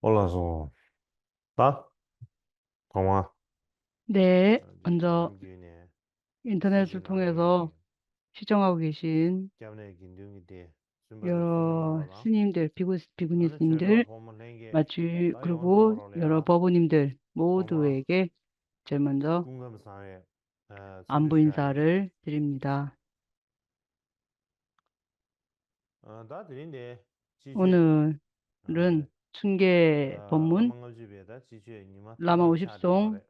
Olá, João. Tá? Calma. 네, 먼저 Nam gyune. 인터넷을 Sisi 통해서 namni. 시청하고 계신 Gyamne gintungi de. Sumbaru sunama 여러 wala. 스님들, Ane chenpa 비구니스님들, poma lenge. Da yonsu 그리고 wara 여러 laya. 법우님들 Calma. 모두에게 제일 먼저 Kungam sawe. Tsundi 안부 shayi. 인사를 드립니다. Da dirinde. Chichwe. 오늘은 Ane. 춘계 법문 Lamangab jibe da chichwe nima 라마 tabla chadi 50송 yore.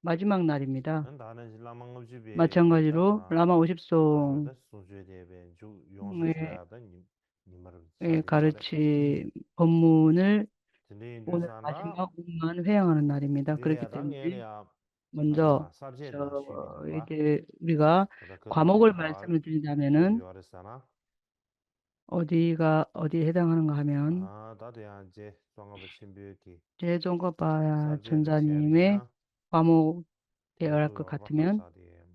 마지막 날입니다. Ane danan si lamangab jibe da 마찬가지로 nga. 라마 Taso 50송의 da sunjwe debe. Yonsu shilaya da nimar chadi yore. 가르치 법문을 Tende indu 오늘 sanda. 마지막 오만 회양하는 날입니다. 그렇기 Gaya da 때문에 ngaya. 먼저 Sarje da shibi tangwa. 우리가 Tanda kato 과목을 tar. 말씀을 드린다면은 Yoyore sana. 어디에 해당하는가 하면 Dado ya je. Songa ba chimbiyo ki. 제종거바 Sarje da chebi 전자님의 na. 과목에 해당할 Yosu 것 yorba 같으면 khasa de.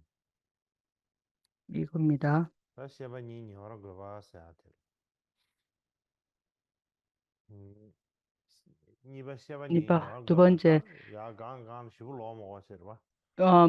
이겁니다. Da sheba ni yora goba sayate. Niba sheba ni 이봐 yora 두 goba 번째, ta. Ya gan shibu lo mo wa.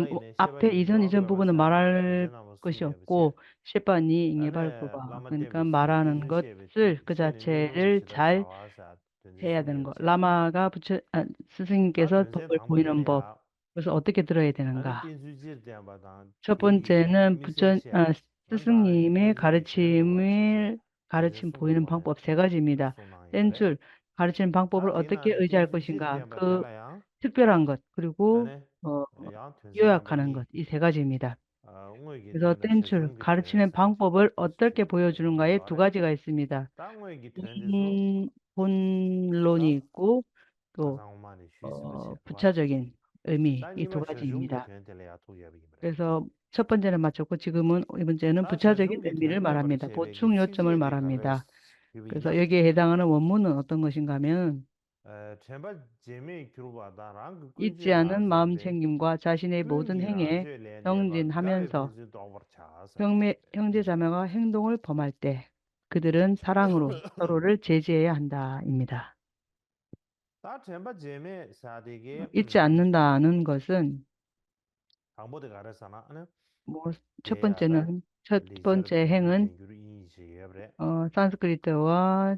뭐 네, 앞에 셰바니 이전 여러분 부분은 봐서야 말할 이전 한번 것이 숨게 보지. 없고 셰파니 안에 잉여발부바 라마 그러니까 때부터 말하는 된주 것을 그 셰는 뇌는 자체를 것이다 잘 샤와사 된주 해야 숨게 되는 거. 보지. 라마가 다 스승님께서 된세 법을 당부 보이는 법. 되네야. 그래서 어떻게 들어야 안에 되는가? 된주지 대한바당 첫 디 번째는 미센셰. 안다는 스승님의 된주기 셴도와 치제. 된주 가르침 숨게 보이는 보네. 방법 세 된주 가지입니다. 숨나요래. 땐줄 가르치는 방법을 다 어떻게 되나는 의지할 된주지 것인가? 그 대한바텔라야. 특별한 것, 그리고 안에 어, 양 된세 요약하는 것, 남바니 이 세 가지입니다. 옹어기 그래서 된다 땐줄 최종기 가르치는 된사 방법을 어떻게 지체 보여주는가에 두 요래. 가지가 있습니다. 땅외기 된데서 본론이 다 있고 또 가상만의 휴식을 봐. 부차적인 의미, 이 두 땅이마 최종기 가지입니다. 된텔래야 도야비기 말이야. 그래서 첫 번째는 마쳤고 지금은 이번 째는 다 부차적인 최종기 의미를 된데 버릇 말합니다. 제베기 보충 요점을 칙제에 가가 말합니다. 그래서 비비나. 여기에 해당하는 원문은 어떤 것인가 하면 쳔바 제메 규르바다랑 그 잊지 꾼지 않은 마음 라즈베 챙김과 자신의 모든 꾼기 행에 라즈에 내바 가베 정진하면서 베즈 도버차사 제베 형제자매가 행동을 범할 때 그들은 사랑으로 서로를 제지해야 한다입니다. 다 쳔바 제메 사데게 잊지 않는다는 것은 방보데 가르사나 아니 뭐 첫 대야다 번째는 첫 리저 번째 행은 딩규르 인지에브레 산스크리트와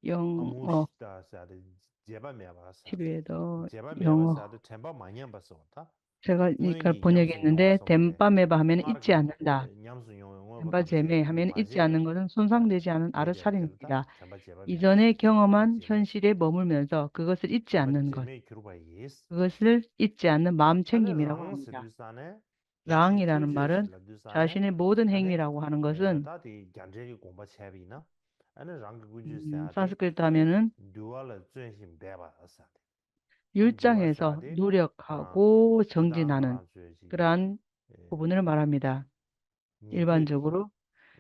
영어 아무시다 사데 제바 메바사 TV에도 제바 영어 메바사도 템바 많이 안 봤어. 다 제가 그러니까 응응이 냠스 용어 번역했는데 써버래. 덴바메바 하면 잊지 나르가 않는다. 냠스 용어 덴바제메 바카바제 하면 잊지 마제 않는 것은 손상되지 않은 메데 텔다 아르샤림입니다. 템바 제바 이전에 메바시 경험한 제메 현실에 머물면서 그것을 잊지 템바 않는 것, 제메 규르바 예스 그것을 잊지 않는 마음 아니 챙김이라고 랑스 합니다. 두산에 랑스 랑이라는 말은 튜즈시라 두산에 자신의 모든 아니 행위라고 하는 것은 다디 간제리 공바 채비나 아니 랑 구주사데 산스크리트 하면은 dual 전신 배바 아사데 안 율장에서 두아사데 아 노력하고 다 정진하는 말한 주지 그러한 부분을 말합니다. 니드기 일반적으로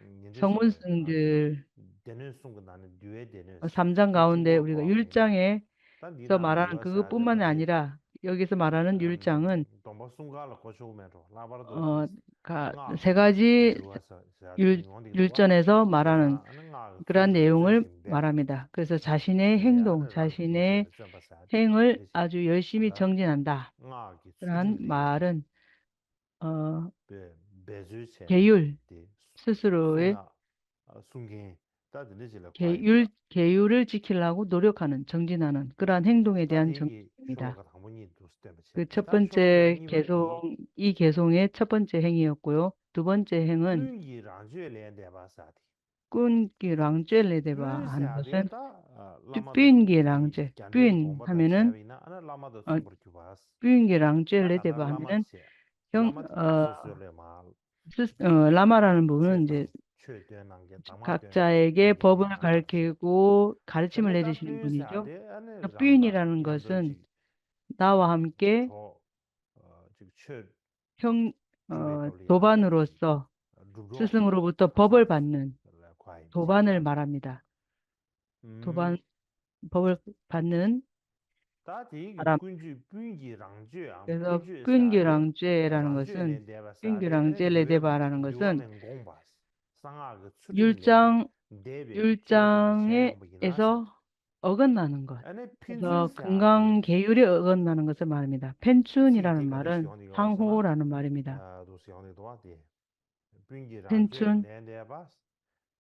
니드시다 아주 성문승들 되는 순간 나는 뒤에 되는 3장 가운데 틱틱으로 우리가 고아버리네 율장에서 단 니나는 말하는 두아사데 그것뿐만이 다시 아니라 여기서 말하는 율장은 동바 순간을 거쳐오면서 어, 라바르도지 세 응아기 가지 두아사데 용원디도와 율전에서 말하는 두사 응아 그러한 쭈르 내용을 전신 배바 말합니다. 그래서 자신의 행동, 레아는 랑 자신의 군주의 점바사데 행을 대신 아주 열심히 안다 정진한다. 응아기 그러한 추진되게 말은 어, 배 배주체네 계율, 데 스스로의 수나 순게 다들리지를 계율을 지키려고 노력하는, 정진하는 그러한 행동에 대한 다되게 정진입니다. 쇼가 당분이 도스템체 그 첫 다 쇼가 번째 니버디 이 개송의 첫 번째 행이었고요. 두 번째 행은 꾼기 란주엘레데 바사디 꾼기랑죄레데바 하는 것은 꾼사데다 라마도 디 뷰인기랑죄, 간제리 뷰인 공바다 하면은 차비나 아나 라마도 어, 숨버큐바스 뷰인기랑죄레데바 다가다 하면은 라마체 형, 라마도 어, 소소레 말 라마라는 부분은 이제 최당 최되는 게 담아되는 각자에게 법을 얘기나 가르치고 가르침을 제메다 내리시는 분이죠. 뷰사데 아니 랑다 뷰인이라는 것은 냠도지 나와 함께 저 지금 최 형, 주베 돌이야 다지 도반으로서 루로 스승으로부터 법을 하사스 받는 과잉제 도반을 말합니다. 음 도반, 법을 받는 다디 사람. 군주 분기 랑주 안 그래서 군주 사데 꾼규랑죄라는 랑주 것은 렌데바 사데 아니 듀에 꾼규랑죄레데바라는 것은 듀아는 공바스 상아 그 추딩 렌데 율장 데베 기 제바디 율장에에서 쳔용 보기나 사데 어긋나는 것. ane 그래서 pinzun 금강 saade 계율이 어긋나는 것을 말합니다. 펜춘이라는 tsiki gade 말은 shiyoni wasana 상호라는 말입니다. do shiyoni dwa de pingi rangzhe 펜춘, nende bas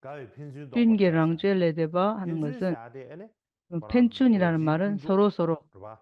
gawe pinzun do 빈계랑 bachasa 죄레데바 하는 pinzun 것은 saade ane koran 펜춘이라는 doji 말은 kundu 서로서로 rwa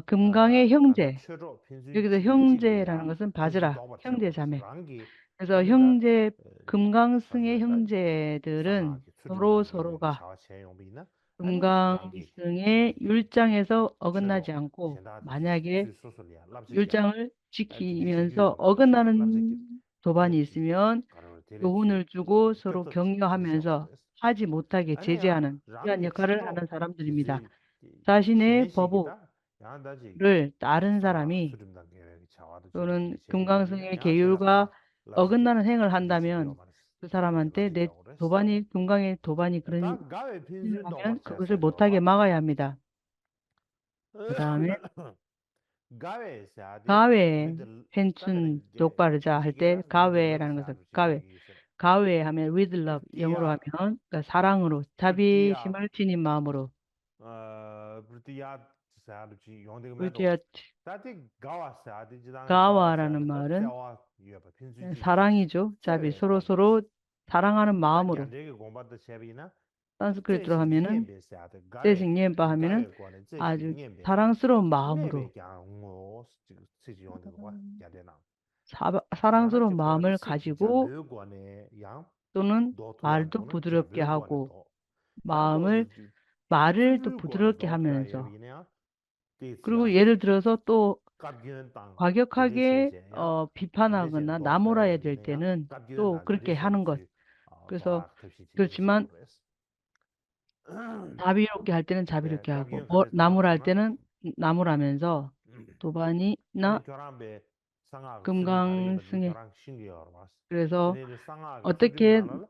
금강의 kanda 형제. churo pinzun 여기서 chigi 형제라는 ya 것은 pinzun 바즈라, do 형제 bachasa 자매. rangi 그래서 ane da 형제 금강승의 bazwa da 형제들은 상하기 서로 수준단 예외 서로가 차와 체용비나 ane rangi 금강승의 율장에서 churo 어긋나지 않고 shendadi 만약에 su sosolya labzikya 율장을 dinde shigyu 지키면서 yongwa labzikya 어긋나는 도반이 ane 있으면 가로 데레치 교훈을 주고 서로 격급 격려하면서 지시하고서 하지 못하게 아니야 제재하는 이러한 랑게 역할을 추로 하는 사람들입니다. 핀즈 자신의 법을 신내식이다 양다지 따른 상하 사람이 수준단 계획 차와도 또는 지리기 제기되기나 금강승의 양체가 계율과 상하 랍지게 어긋나는 행을 디시기요 한다면 말스 그 사람한테 내 랍지기라고 그랬어 도반이 금강의 도반이 그런 다 가외 일을 핀즈도 하면 맞지 그것을 않아요 못하게 막아야 합니다. 그 다음에 가외 사디 가외 with 펜춘 똑바르자 할 때 with the love 가외라는 것은 사도 가외 여기 있어 가외 하면 with love 영어로 프티야 하면 그러니까 사랑으로 프티야 자비심을 지닌 마음으로 프티야 사도 지 용되면 우리야 다티 가와 사디 지당 가와 가와라는 사디다 말은 세와 유바 핀수지 사랑이죠. 자비 세외 서로 고레스 서로 사랑하는 다 마음으로 냥데게 공부도 셰비나 산스크리트로 제식 하면은 녜베 사디 가외 재식님바 하면은 가외 고네 제식 아주 녜베 사랑스러운 마음으로 녜베 냥오 지지 용되 거 야데나 사랑스러운 야나치 고네 마음을 식 가지고 자르 고네 양 또는 도토란 말도 도는 부드럽게 제베 고네 하고 도 마음을 단도 말을 또 쯔르 고네 부드럽게 도트라 하면서 예비냐 그리고 데시야 예를 들어서 또 갑기는 땅 과격하게 데데셰셰야 비판하거나 데데셰는 도트라 나무라야 될 예비냐 때는 갑기는 또 땅 그렇게 하는 것. 데데셰지 그래서 도와 캡시지 그렇지만 데시고레스 자비롭게 할 때는 네 자비롭게 하고 갑기는 가르쳐 나무라 할 왔잖아 때는 나무라면서 아니 도반이나 교란배 상하고 수준 다르게 받지 금강승에 교란 신기어 왔어 그래서 근데 상하고 수준 어떻게 나라를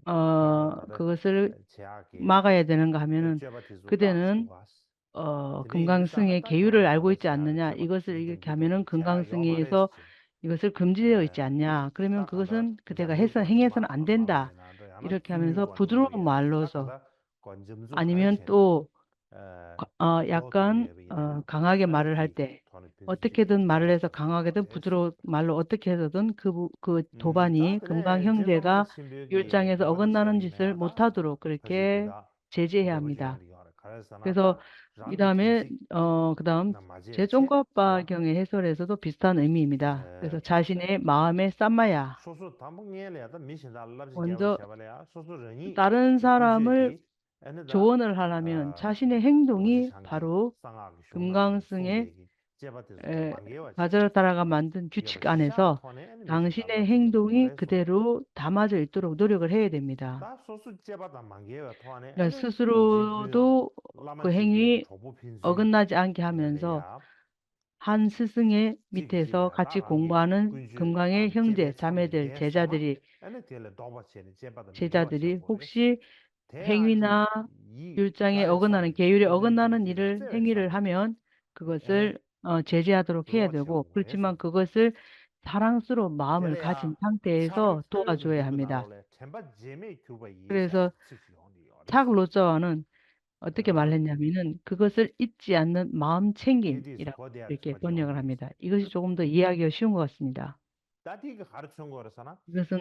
다다 그것을 제하게 막아야 되는가 하면은 제바티스 다스 그대는 왔어 근데 금강승의 인도산은 계율을 알고 교란하다 있지 제하게 않느냐? 제바티스 이것을 이렇게 등기도 하면은 제하 금강승에서 요마레스지 이것을 금지되어 있지 않냐? 그러면 딱한다 그것은 그대가 잠들고는 행해서는 안 된다. 마음에나도 야나 이렇게 하면서 찌유고는 부드러운 거야 말로서 딱한다 관점수 아니면 가르쳐라 또 도트로 약간 예비냐 강하게 말을 할 아니티 때 돈을 빈수지 어떻게든 말을 해서 제바티스 강하게든 거레스 부드러운 말로 어떻게 해서든 그 도반이 금강 다그네 제동의 형제가 신비기 율장에서 도바디 어긋나는 짓을 셰비네야다 못하도록 그렇게 퍼지기다 제재해야 합니다. 도바지는 리가라 가르사나다 그래서 이 랑기 다음에 딘직 그다음 남마제체 와 제종과빠경의 해설에서도 비슷한 의미입니다. 그래서 자신의 마음에 쌈마야 소소 담봉예래다 미신다 랍지 개발 먼저 샤발이야 소소 르니 다른 사람을 핀제티 에네다 조언을 하려면 자신의 행동이 도지상기 바로 상하기 쇼나르 금강승의 송대기 제바티스도 망게와지 가져다라가 만든 여바 규칙 시샤 안에서 토네 에네 미신다 당신의 랍지 개발 행동이 고레소 그대로 담아져 있도록 노력을 해야 됩니다. 다 소수 제바다 망게와 토네 그러니까 에네 도지규 스스로도 그 라마지게 행위 조보 핀즈 어긋나지 않게 하면서 에네야 한 스승의 밑에서 직지야 같이 다랑기 공부하는 군주 금강의 형제, 제베 참네 자매들, 대소나 제자들이 에네 텔레 도바체네 제바다 망게와 제자들이 샤고레스 혹시 대야지 행위나 이 율장에 가에 어긋나는 사디 계율에 어긋나는 핀즈지지는 일을 세외 행위를 사디 하면 에네 그것을 제재하도록 해야 되고 로아치하고 그렇지만 그래서 그것을 사랑스러운 마음을 가진 텔레야 상태에서 찰 텔레도 도와줘야 니가 합니다. 나올래 쳔바 제메 큐바 그래서 이사 츠지온이 작 어레스 로저와는 어떻게 말했냐면은 그것을 잊지 않는 마음 데디스 챙김이라고 거대야 이렇게 번역을 마지온이 합니다. 이것이 조금 더 이해하기가 쉬운 것 같습니다. 다디가 가르친 거라서나 이것은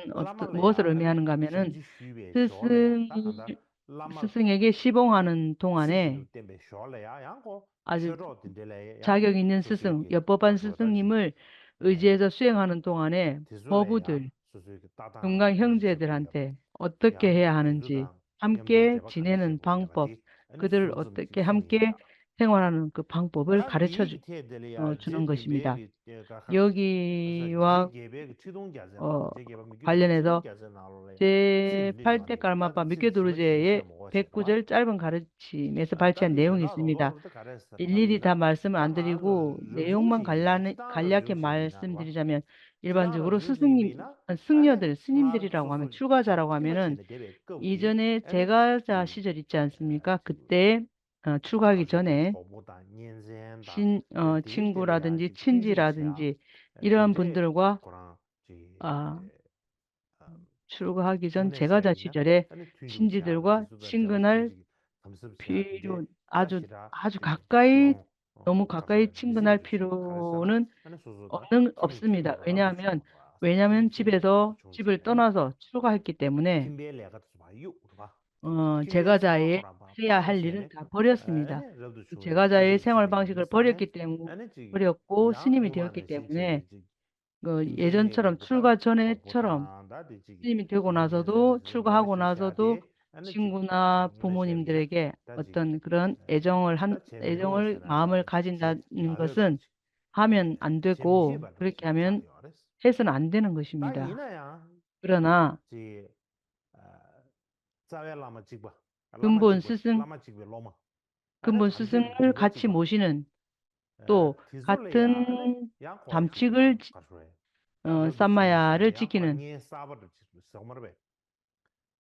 무엇을 라말레야 아니 의미하는가 하면은 쳔지 슈베 쇼레야 스승, 딱한다 라말 스승에게 시봉하는 동안에 시기도 때문에 쇼레야 양고 아주 셔로 딘델레야 양 자격 있는 스승, 소수에게 엽법한 도서다지 스승님을 의지해서 수행하는 동안에 디술레야 거부들, 소수에게 따당 금강 디지체고야 형제들한테 어떻게 양 해야 하는지, 디주당 염전 함께 대박한데 지내는 방법, 셰고야바디 아니 그들을 순좀 어떻게 함께 송이야 생활하는 그 방법을 다 가르쳐 디기 테델이야 주는 것입니다. 제김베기 가카 그래서 여기와 제게베 치동자잖아 어, 제게바 미기도 관련해서 치동자잖아 나올래 제8대 시들리요네 깔마파 나도 지지바지 미케도르제의 시험 시험아 109절 짧은 가르침에서 발췌한 다디 내용이 나도 있습니다. 로로부터 가르쳤어 일일이 다 다디다 말씀을 안 다가 드리고 내용만 르주시 지당 간략히 르주시비나 와 말씀드리자면 지당 일반적으로 르주시비나 아니 나 스님들이라고 하면 소소 출가자라고 하면은 티마치네 데베 끄기 이전에 아니 제가자 지 시절 있지 않습니까? 그때 출가하기 가족의 전에 조보다 년생다 친구라든지 데이터야지 퀴즈시야 친지라든지 이러한 딘데 분들과 고랑 지 아, 출가하기 전 제가자 엠네세비나 시절에 아니 튠줌시야 친지들과 디수다 자와 친근할 퀴즈 필요 다 아주 싫어. 아주 이 가까이 롱, 너무 가까이 잡수는 친근할 미생도 시 가르잖아. 필요는 아니 소소다. 없는 김이 없습니다. 김이로 나도 왜냐하면 주먹으로 와. 왜냐하면 김이 김이로 집에서 부총재. 집을 아니 떠나서 출가했기 때문에 김비에 내가 또 봐요. 봐. 김비에서 제가자의 보라 봐. 해야 할 일은 빵시네. 다 버렸습니다. 아니 럽도 주어지. 제가자의 지지도 생활 지지도 방식을 미사네. 버렸기 때문에 아니 지 버렸고 양 스님이 되었기 무만의 때문에 시제기 예전처럼 김정일이 부탁 출가 전에처럼 보다다디 지기 스님이 되고 나서도 김정일은 내가 출가하고 나서도 시샤데 아니 지 친구나 문제셔야 부모님들에게 다지 어떤 그런 다 재미로 애정을 마음을 살아나는 제 가진다는 것은 자료든지 하면 안 재미지 되고 받는 그렇게 것이 하면 자료를 해서는 안 되는 다 것입니다. 이나야 그러나 지 자외 라마 찍봐 라마 근본 찍봐 스승 라마 찍봐 로마 아니 근본 담실 스승을 찍봐 같이 찍봐 모시는 또 디솔이야 아니 같은 양 거야 담칙을 가서해 다 럽도 삼마야를 주어지 양 지키는 관계 사버를 정말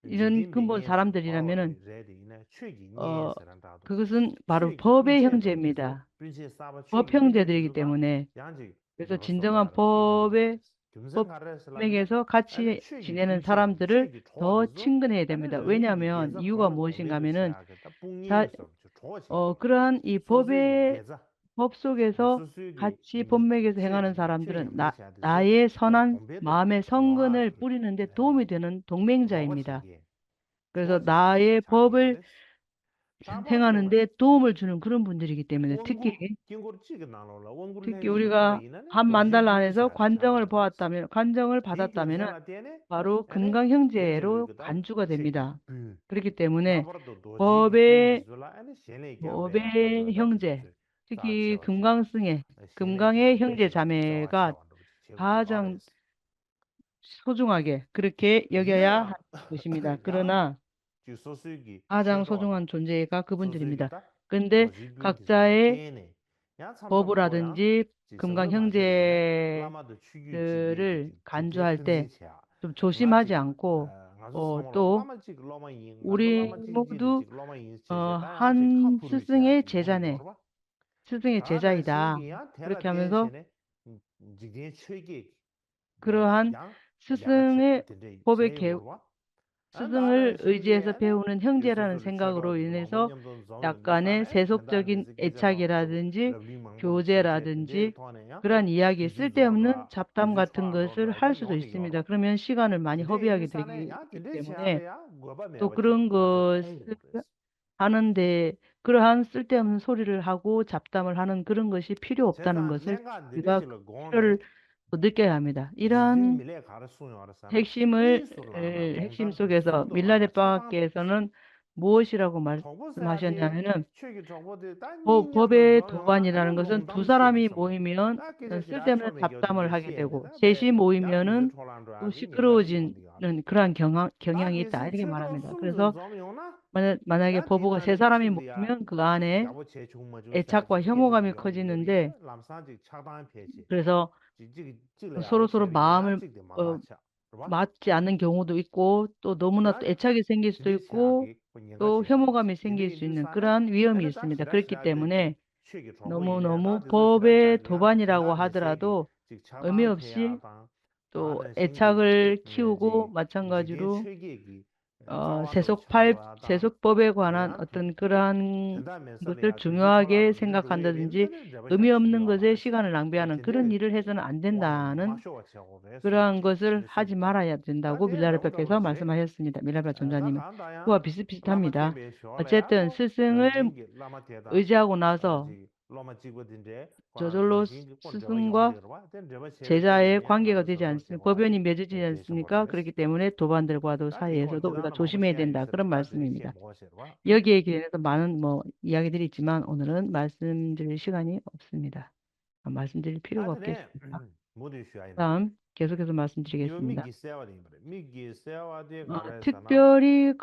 이런 지딘 근본 비엔디 사람들이라면은 파워를 레디네 최기 어, 니에서란다도 그것은 바로 최기 법의 빈체도 지수 형제입니다. 빈체 사바 법 최기 빈체 형제들이기 지수가 때문에 양지 그래서 진정한 여러서바를 기본이 법의 금생 가르스라면 법맥에서 아니 같이 최기 지내는 빈체기 사람들을 최기 더 좋아져서 친근해야 아니 됩니다. 런닝기 왜냐하면 계좌 이유가 코너 무엇인가 공대도 하면은 시작했다 뿡이에서 좋아지는 거야 그러한 이 소수의 계좌 법 속에서 소수의 같이 법맥에서 행하는 최기 최기 사람들은 매셔야 돼서 나의 선한 공배도 마음의 와 성근을 뿌리는 데 도움이 되는 동맹자입니다. 로버치기 그래서 좋아지는 것이 나의 법을 자료를 다버 행하는 데 도움을 주는 그런 분들이기 때문에 원고 긴고로 찍어 나눠라 원고를 특히 해야지 뭐 우리가 이나네 한 만달 안에서 오지주의사 관정을 디 받았다면은 겸생라 때네 바로 아니 금강 형제로 겐젤리거다 간주가 최기 됩니다. 부 그렇기 때문에 다버도 도지기 법의 빈지술라 아니 셴에 갸베야 법의 가져다 형제, 주지 특히 자체와지 금강의 형제 배시라지 자매가 자와샤와 제국이 가장 말했어 소중하게 그렇게 여겨야 하는 이나야 것입니다. 양 그러나 주소수기 가장 셔도와라 소중한 존재가 그분들입니다. 소수기다 근데 도지빈 기술라 각자의 때네 야 참참하고야 법이라든지 지 금강 성서 마시기네 형제들을 라마도 추규 지게지 지게 간주할 때 근지치야 좀 조심하지 나지 않고 가서 사모로 또 라마지 로마인 나도 우리 라마지 지리 모두 로마인 제제다 양지 한 스승의 카푸르샤지 제자네, 용도로 봐 스승의 다다 제자이다. 신기야 그렇게 대라 하면서 댄시네 지게 최기 그러한 양 야가체 스승의 근데 법의 제고로 봐 스승을 다다 의지해서 신기해 배우는 형제라는 주소수를 생각으로 셔도와지 인해서 로마냠돈 종이 약간의 미사네 세속적인 덴다르면서 계절로도 애착이라든지 러블링망고 제제 근데 교제라든지 돈에야 그러한 이야기 규주 쓸데없는 조아라 잡담 규주 같은 것을 할 초아로라지 수도 용이 있습니다. 걸어 그러면 시간을 많이 근데 허비하게 인사네 되기 야 근데 때문에 제아래야 뭐가 또 매바지 그런 가서 것을 팽이 그랬어 하는데 그러한 쓸데없는 소리를 하고 잡담을 하는 그런 것이 필요 없다는 제가 것을 내가 우리가 느려질러 필요를 고네 느껴야 합니다. 지진 이러한 밀레 가르 수요 알았잖아 핵심을 이술라나 핵심 동산지 속에서 수도라나 사당 밀라레바께서는 무엇이라고 정보사야지 말씀하셨냐면은 최기 정보들 딴 냠돈 법의 정용나 아니 도반이라는 것은 두 농담 사람이 시에서 모이면 나 계절시라 쓸데없는 처음에 잡담을 교든지 하게 되고 시에다 셋이 배야 규주 모이면은 초란도 또 아지 니가지 시끄러워지는 용디가 그런 다 경향이 있다 계신 이렇게 최저 말합니다. 숨준 그래서 점이오나 만약에 야 부부가 세 디나네 사람이 칠리아 모이면 그 안에 야보 제 종마 애착과 주사야지 혐오감이 계절이 용이 커지는데 여기다 람사지 차단 피해지 그래서 지지 찔려야고 서로 제비 야 마음을 찍대 어, 마마차 봐 맞지 않는 경우도 있고 또 너무나 또 야 애착이 생길 수도 진짜 있고 시작이 본인가 또 시작했어 혐오감이 근데 생길 수 있는 인도산에 그러한 위험이 아니 다 있습니다. 시라 그렇기 시라든지 때문에 취기 정보 있네 너무너무 다 돼서 시라 법의 자기야 도반이라고 된다는 세기 하더라도 즉 의미 차단 없이 폐야당 또 다는 신기 애착을 키우고 이제 지게 마찬가지로 최기기 자와도 차도하다 세속법에 관한 내한테 어떤 그러한 된다면서 것을 야 규주 중요하게 초라로 그래 생각한다든지 렌즈는 의미 잡아샤지 없는 비와 것에 말았어 시간을 낭비하는 그런 된데 일을 해서는 안 원에 된다는 마쇼와 치고 그랬어 그러한 것을 하지 미생기다 말아야 된다고 다들 밀라레바께서 나오라고지 말씀하셨습니다. 밀라레바 다 전자님은 그와 간다야 비슷비슷합니다. 라마템베 어쨌든 쇼라야고 스승을 런징기 라마테다 의지하고 나서 지 로마 찍거든데 관 저절로 런징기 권 저거 스승과 용어들 봐. 된 저거 제자의 제비야 관계가 남도 되지 저거 않습니까? 제고 아직 법연이 맺어지지 대셔 않습니까? 버려레스 그렇기 때문에 도반들과도 다 이걸 사이에서도 우리가 그다나 조심해야 마바시아 된다. 그런 있으라 다 드리케 말씀입니다. 뭐셔 봐. 여기에 대해서 많은 이야기들이 있지만 오늘은 말씀드릴 시간이 없습니다. 말씀드릴 필요가 다들 없겠습니다. 모두 쉬어야네. 다음 계속해서 이거 말씀드리겠습니다. 미기세와디 말이야. 미기세와디 가라사나 특별히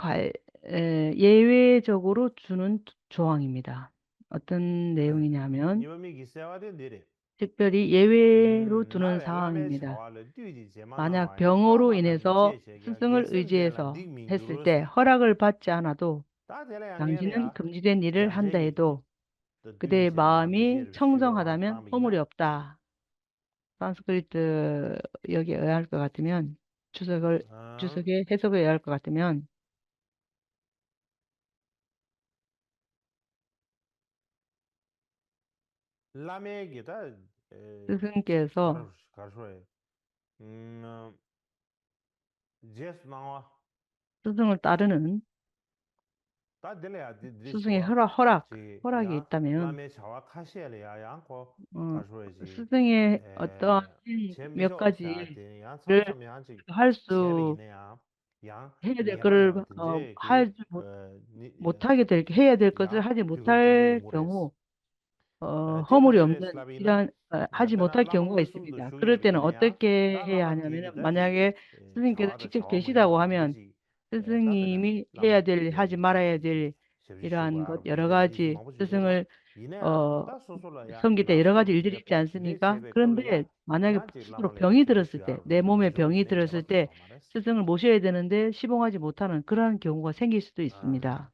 예외적으로 주는 조항입니다. 어떤 내용이냐면 이거 미기세와디 내래. 특별히 예외로 두는 나왜 라베 사항입니다. 샤와를 뛰지 제만나 만약 와야. 병으로 싸바다기 인해서 제시가 스승을 게센젤라 의지해서 닉민 했을 때 주로세. 허락을 받지 않아도 다 되래 당신은 양해야. 금지된 일을 한다 양재기 해도 또 그대의 뛰지 제만나 마음이 제를 쉬어와 청정하다면 허물이 담이나. 없다. 산스크리트 여기에 의할 것 같으면 아. 주석의 해석에 의할 것 같으면 라메기다 스승께서 가르쇼에 제스 나와 스승을 따르는 다 들려야 스승의 드리쇼와 허락이 지야 있다면 라메 자와 카시엘이야 양고 어, 가르쇼에지 스승의 어떠한 몇 제미쇼 가지를 사데 양 삼삼이 한지 할 수 제베이네야 양 해야 될 거를 니에바냐 든제기 해야 될 것을 야 하지 퓨글 든제기 못할 모레스 경우 허물이 제카제레 없는 슬라비나 이러한 하지 베나 못할 경우가 라망다 숨도 있습니다. 그럴 때는 쇼게베이네야 어떻게 다 해야 라마 하냐면은 디기다지 만약에 스승께서 자와다 직접 자와 계시다고 모여바 하면 디지 다베나 스승님이 라마 하지 말아야 될 셰비슈고 이러한 것 아랍 여러 딘제 이즈 가지 마보지 로마 스승을 이네야 어, 다 소소라야 섬길 때 여러 가지 나소 일들이 있지 딘제페 네 않습니까? 체베 그런데 컬로야 만약에 야지 스스로 라마레 병이 들었을 셰비슈 때, 아랍 내 몸에 딘제로 병이 이네 들었을 때 제바토 마레스 스승을 모셔야 되는데 시봉하지 못하는 그러한 경우가 생길 수도 있습니다.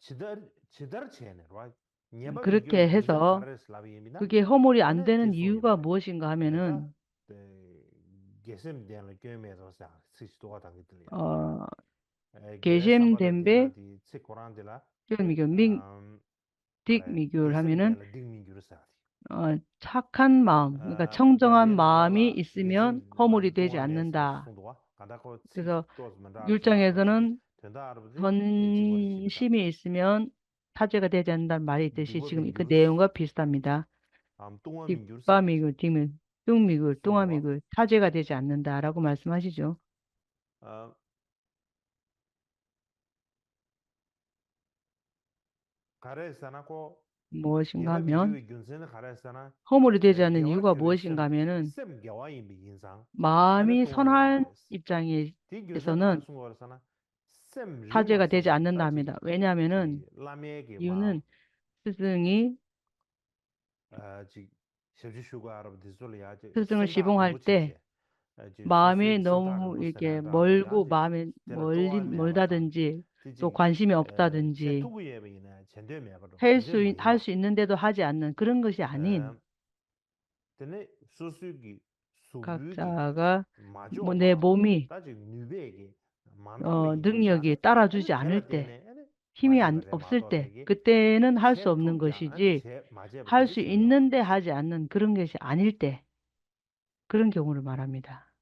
지더 지더 체네 와 녀바 그렇게 미귤 균선 해서 카레스 라비미나 그게 허물이 안 에네 되는 디소 이유가 임바레 무엇인가 에다 하면은 게셈 데는 게메서 사 시스토가 당기들이야 어, 게 사바데 계심됨배 디나디 치코란데라 미교 그래 딕미교를 게셈 하면은 데라 딩민규를 사디 착한 마음, 그러니까 청정한 데데 마음이 나와라 있으면 게셈 허물이 마디 되지 동원 메시 않는다. 송도와 간다고 치 그래서 또스 만다르 소라바지 율장에서는 된다 아버지 지고르십니다 전심이 있으면 타제가 되지 않는다는 말이 있듯이 디고 지금 그 민규르스 내용과 비슷합니다. 동원 민규르 사디 딕바미글, 뚱미글, 송도와 뚱아미글, 타제가 되지 않는다라고 말씀하시죠. 가레스나고 무엇인가 예바 하면 미규의 균선의 가레스나 허물이 되지 않는 개와 이유가 큐레 무엇인가 하면은 셈 개와 이미 인상 에네 마음이 동원 요마 선한 마레스 디 균선 입장에서는 가르sun 거라서나 셈 리와 타제가 되지 소바 않는다 따지 합니다. 왜냐하면은 지 라메게 마 이유는 스승이 지 셰주슈가 아랍 디솔이야 지 스승을 셈다 시봉할 때 무치제 지 마음이 소수의 셈다 너무 이렇게 무스나다도 멀고 야지 마음에 데나 또아 메바다 멀다든지 또 디지 관심이 제 없다든지 투구에 베이나 젠데 메바도 젠데 할 마이바 수 있는데도 하지 않는 그런 것이 아닌 tene susugi subugi 각자가 내 마조마 몸이 다지 뉴베기 만달리 능력이 인도샤네 따라주지 ene 않을 tela 때 tene ene 힘이 마제베레 없을 때 마도레기 그때는 할 수 없는 셰투야 ene 것이지 제 마제베 할 수 디리쇼 있는데 요마레스 하지 않는 그런 것이 아닐 때 그런 경우를 말합니다.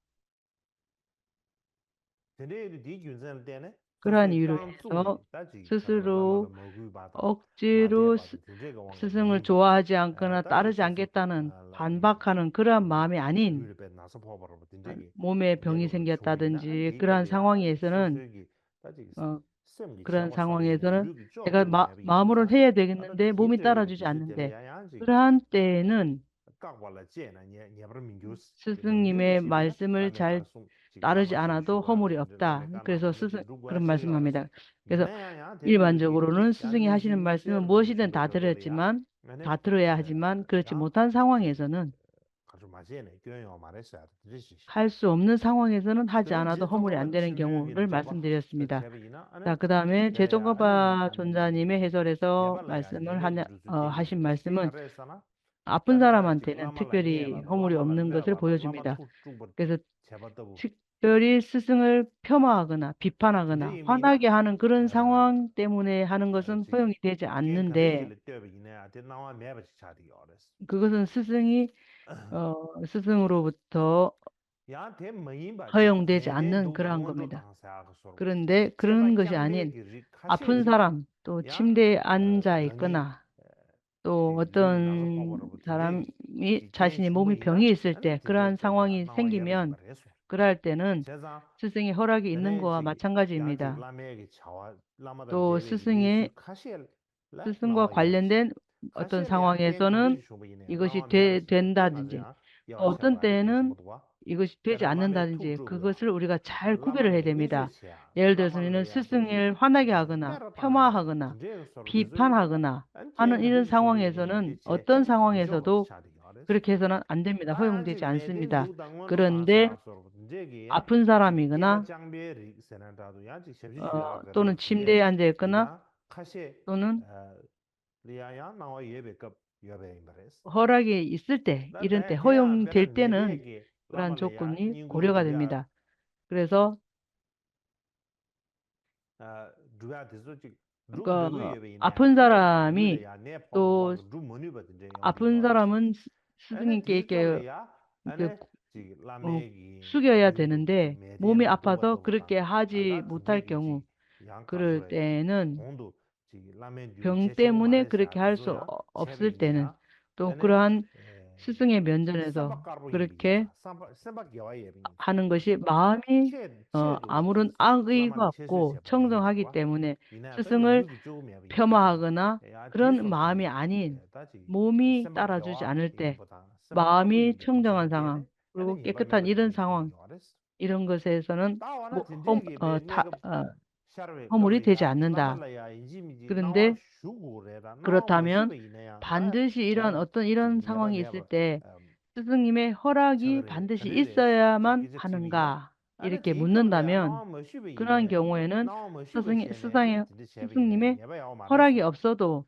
tene di 균선 tene 그러한 소수의 이유로 깡 인해서 쭈기 다지 가르마 스스로 라마가 먹을 바다 억지로 마데바도 딘제가 왕가 스승을 먹을 바 좋아하지 않거나 다지 따르지 소수 않겠다는 반박하는 그러한 마음이 아닌 뷰르베 나서 봐봐라 딘제기 몸에 병이 내려오는 충분이나 생겼다든지 그러한 디게베야 상황에서는 소수의 다지 어, 셈기 그런 제바 싸우기 상황에서는 누르기 내가 쪼쪼 매비 마음으로 인도사 해야 아다 되겠는데 몸이 디테르기 따라주지 않는데 디테르야 양지 그러한 때에는 깍발라 제나 녀브르 민규스 스승님의 멍제르시베나 말씀을 라메 잘 가르송 지 따르지 라마 않아도 셰비슈가 알아 허물이 없다. 라메 그래서 까나마도 지 그런 루고야 제가라서 말씀합니다. 그래서 이내야 데르기 일반적으로는 스승이 양니 하시는 말씀은 지미테르 무엇이든 슈베 다 도돌이야 들었지만 아니 다 들어야 하지만 그렇지 야 못한 지 상황에서는 가서 맞이네 교양 말했어야 되지 할 수 없는 상황에서는 하지 근데 않아도 허물이 안 지성가가 되는 심유기는 경우를 잡아 말씀드렸습니다. 제비이나 자, 아니 그 다음에 내려야 아니 제종거바 존자님의 해설에서 개발라야 하신 니베르 티 말씀은 가르에서나 아픈 딴다 지 사람한테는 라마라 특별히 녀바다 허물이 라마라 없는 것을 녀바다 라마 보여줍니다. 투쭈버 그래서 제바다부 특별히 스승을 폄하하거나 진짜 비판하거나 의미나 화나게 하는 그런 상황 때문에 하는 것은 지 허용이 되지 게임 않는데 가데기를 뛰어비네 아데 나와 매버지 차디 어레스 그것은 스승이 스승으로부터 야 대머인 바지 허용되지 내대 않는 누가 그러한 원도 겁니다. 당사가 서로 그런데 그런 제바 것이 아닌 짱베기 리 아픈 카셰리 사람 또 야 침대에 앉아 능이 있거나 또 지 류리 나서 어떤 파버라고 딘데기 사람이 지 게임 자신의 몸에 충분이나 병이 있을 아니 때 딘데 그러한 텔레야 상황이 나와 예베기 생기면 바레소 그럴 때는 제자 스승의 허락이 있는 tene 거와 chigi yanchi 마찬가지입니다. lameги chawa lamada 또 jebe gi dirishu 스승의 khashel la 스승과 nawa yebchi 관련된 어떤 khashel ya ken 상황에서는 kambuji shumba ine 이것이 nawa mebachi ngazi 된다든지 ya 또 yawa 어떤 cheba ade 때에는 sumudwa 이것이 되지 tena lame tuk 않는다든지 chubya 그것을 우리가 잘 구별을 해야 lamala 됩니다. nyeje chya 예를 들어서 lamala 우리는 ya diji 스승을 화나게 하거나 mera tanga 폄하하거나 dinje soro dizo yinba 비판하거나 an ken 하는 이런 kambuji shumba ine ya 상황에서는 de che 어떤 mijo ba 상황에서도 chadi yores 그렇게 해서는 안 됩니다. da yanchi 허용되지 meden 않습니다. du dangwan do 그런데 tangsa soro dinje gi ya 아픈 Geba 사람이거나 장비에 세난다도 야지 셰비슈야 또는 침대에 거르든데 앉아 있거나 디다 카셰 또는 리아야 나와 예베급 여베 임바레스 허락이 있을 때, 이런 때, 다데 디야 베나 허용될 때는 네베게 그러한 라말레야 조건이 닝구르 고려가 두야 됩니다. 그래서 두야 디소지 그러니까 아픈 사람이 또 아픈 사람은 스승님께 이렇게 어, 숙여야 되는데 몸이 아파서 그렇게 하지 못할 경우 그럴 때는 병 때문에 그렇게 할 수 없을 때는 또 그러한 스승의 면전에서 그렇게 하는 것이 마음이 아무런 악의가 없고 청정하기 때문에 스승을 폄하하거나 그런 마음이 아닌 몸이 따라주지 않을 때 마음이 청정한 상황 그리고 깨끗한 이런 상황 이런 것에서는 뭐, 허물이 되지 않는다. 그런데 그렇다면 반드시 이런 상황이 있을 때 스승님의 허락이 반드시 있어야만 하는가? 이렇게 묻는다면 그러한 경우에는 스승님의 허락이 없어도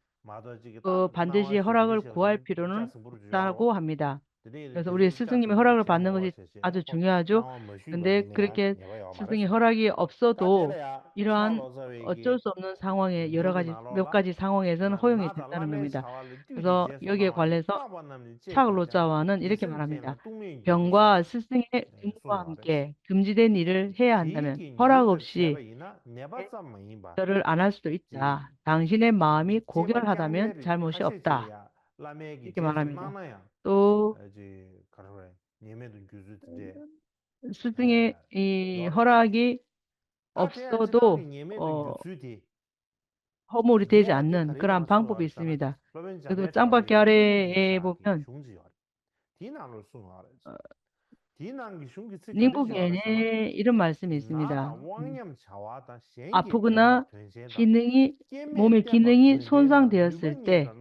반드시 허락을 구할 필요는 없다고 합니다. 그래서 우리 스승님의 허락을 받는 것이 아주 중요하죠. 근데 그렇게 스승의 허락이 없어도 이러한 어쩔 수 없는 상황에 몇 가지 상황에서는 허용이 된다는 겁니다. 그래서 여기에 관해서 샤글로자와는 이렇게 말합니다. 병과 스승의 등과 함께 금지된 일을 해야 한다면 허락 없이 절을 안 할 수도 있다. 당신의 마음이 고결하다면 잘못이 없다. 이렇게 말합니다. 또 스승의 이 허락이 없어도 허물이 되지 않는 그러한 방법이 있습니다. 그래서 짱박기 아래에 보면 닝부겐에 이런 말씀이 있습니다. 아프거나 몸의 기능이 손상되었을 때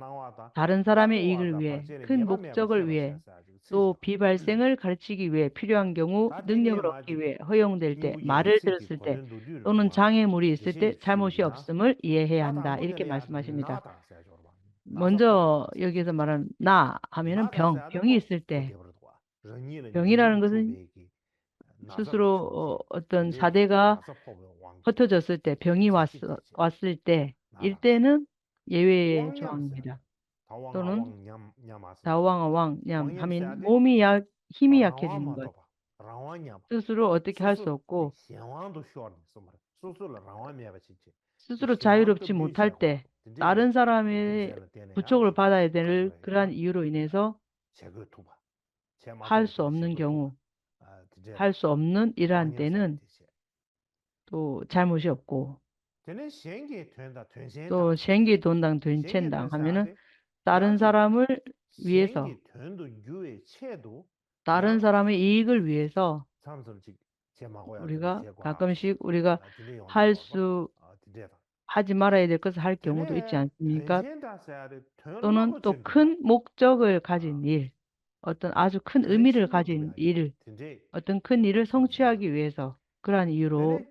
다른 사람의 이익을 위해 큰 목적을 위해 또 비발생을 가르치기 위해 필요한 경우 능력을 얻기 위해 허용될 때 말을 들었을 때 또는 장애물이 있을 때 잘못이 없음을 이해해야 한다. 이렇게 말씀하십니다. 먼저 여기서 말하는 나 하면은 병이 있을 때 병이라는 것은 스스로 어떤 사대가 흩어졌을 때 병이 왔을 때 일때는 예외의 조항입니다. 또는 다왕아 왕냠 하면 힘이 약해지는 것 스스로 어떻게 할 수 없고 스스로 자유롭지 못할 때 다른 사람의 부축을 받아야 될 그러한 이유로 인해서 할 수 없는 경우 할 수 없는 이러한 때는 또 잘못이 없고 또 생기 돈당 된첸당 하면은 다른 사람을 위해서 다른 사람의 이익을 위해서 우리가 가끔씩 우리가 하지 말아야 될 것을 할 경우도 있지 않습니까? 또는 또 큰 목적을 가진 일, 어떤 아주 큰 의미를 가진 일, 어떤 큰 일을 성취하기 위해서 그러한 이유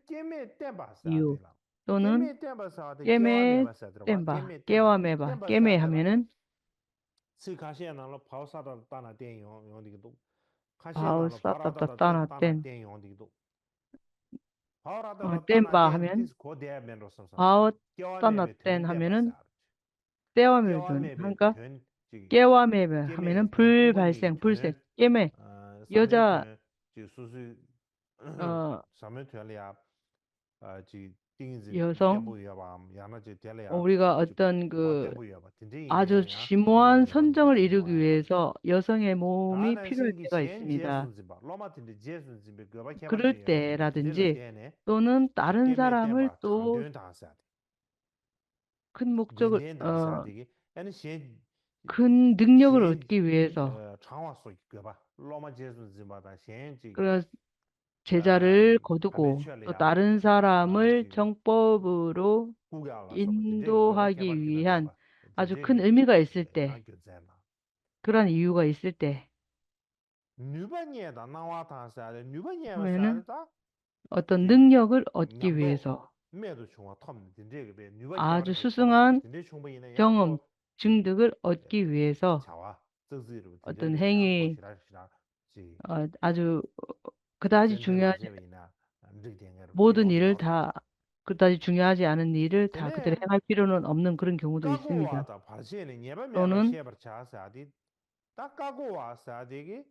또는 깨매 땜바, 깨와매바, 깨매 하면은 바우사따따따나 땜바 하면 바우따나 하면은 떼와매든 하니까 깨와매바 하면은 불발생, 불색, 깨매 여자 여성 우리가 어떤 아주 심오한 선정을 이루기 위해서 여성의 몸이 필요할 때가 있습니다. 그럴 때라든지 또는 다른 사람을 또 큰 목적을 큰 능력을 얻기 위해서 그래서 제자를 거두고 또 다른 사람을 정법으로 인도하기 위한 아주 큰 의미가 있을 때 그런 이유가 있을 때 하면은 어떤 능력을 얻기 위해서 아주 수승한 경험, 증득을 얻기 위해서 어떤 행위 아주 그다지 중요하지 모든 일을 다 그다지 중요하지 않은 일을 다 그대로 되네. 행할 필요는 없는 그런 경우도 까고 있습니다. 와다 발시에는 예바 매바 또는 셰버 차사디 딱 까고 와사디기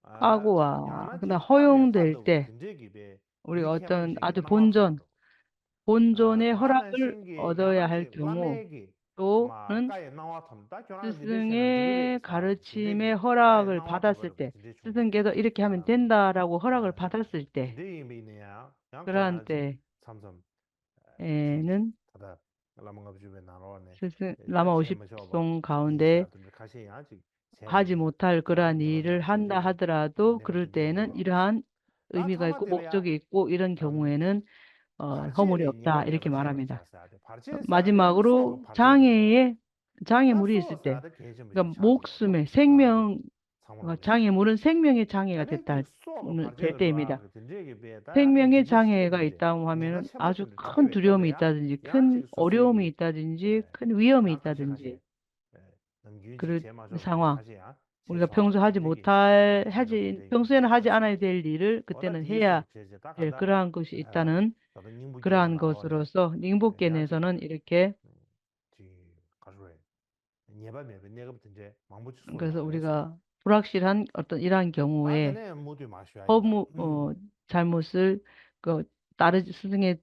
아 까고와 그다음 야나지 까메 허용될 판도 때 든지기 베 우리가 어떤 니케만시기 아주 나와 판도 본존의 다만 허락을 신기 얻어야 할 야나지 경우 라메기 마 또는 까에 나와 탐다 교나 지데시는 지그리 스승의 사람 가르침의 진데기 까에 허락을 나와 받았을 타버거 때 진데 중에 스승께서 이렇게 하면 된다라고 허락을 받았을 때 진데 이미네야 그러한 양코야 삼삼 참 때에는 다다 라망가 주변 나로네 스승 라마 자체 마셔봐 50송 가운데 인샤들 가시 아직 하지 제베네 못할 다 그러한 일을 네바메 한다 든지 하더라도 네바 그럴 든지 때에는 네바 이러한 다 의미가 있고 타마텔이야 목적이 있고 이런 음 경우에는 허물이 파르체네 없다 이렇게 네바메바 셰버 말합니다. 차사데 파르체 사데 소가 마지막으로 파르체도 좋아 다 장애물이 있을 때 소사데 개심이 그러니까 차지요 목숨의 아주 생명 상물하네 장애물은 생명의 장애가 아니 그 소가 될 파르체도 좋아 때입니다. 그 든지기 베다 아니 생명의 지제시게 장애가 든지 있다고 내가 하면은 아주 셰버신도 큰 지게베 두려움이 떠버야 있다든지 큰 양아치 어려움이 소수에게 있다든지 예 큰 위험이 양가시 가시 있다든지 남기지 그런 제마저 상황 가시야 우리가 최소화도 평소 든지기 제가 든지기 평소에는 하지 가시 않아야 될 일을 어다 그때는 해야 뒤에서 제제 딱 될 한다 그러한 것이 있다는 저도 닝부기에 그러한 나와네 것으로서 야지 닝복견에서는 이렇게 지 가져래 예밤에 내가 이제 망부치 소리 그래서 말했어 우리가 불확실한 어떤 이러한 경우에 다전에 모두 마셔야 이봐 허무 잘못을 스승의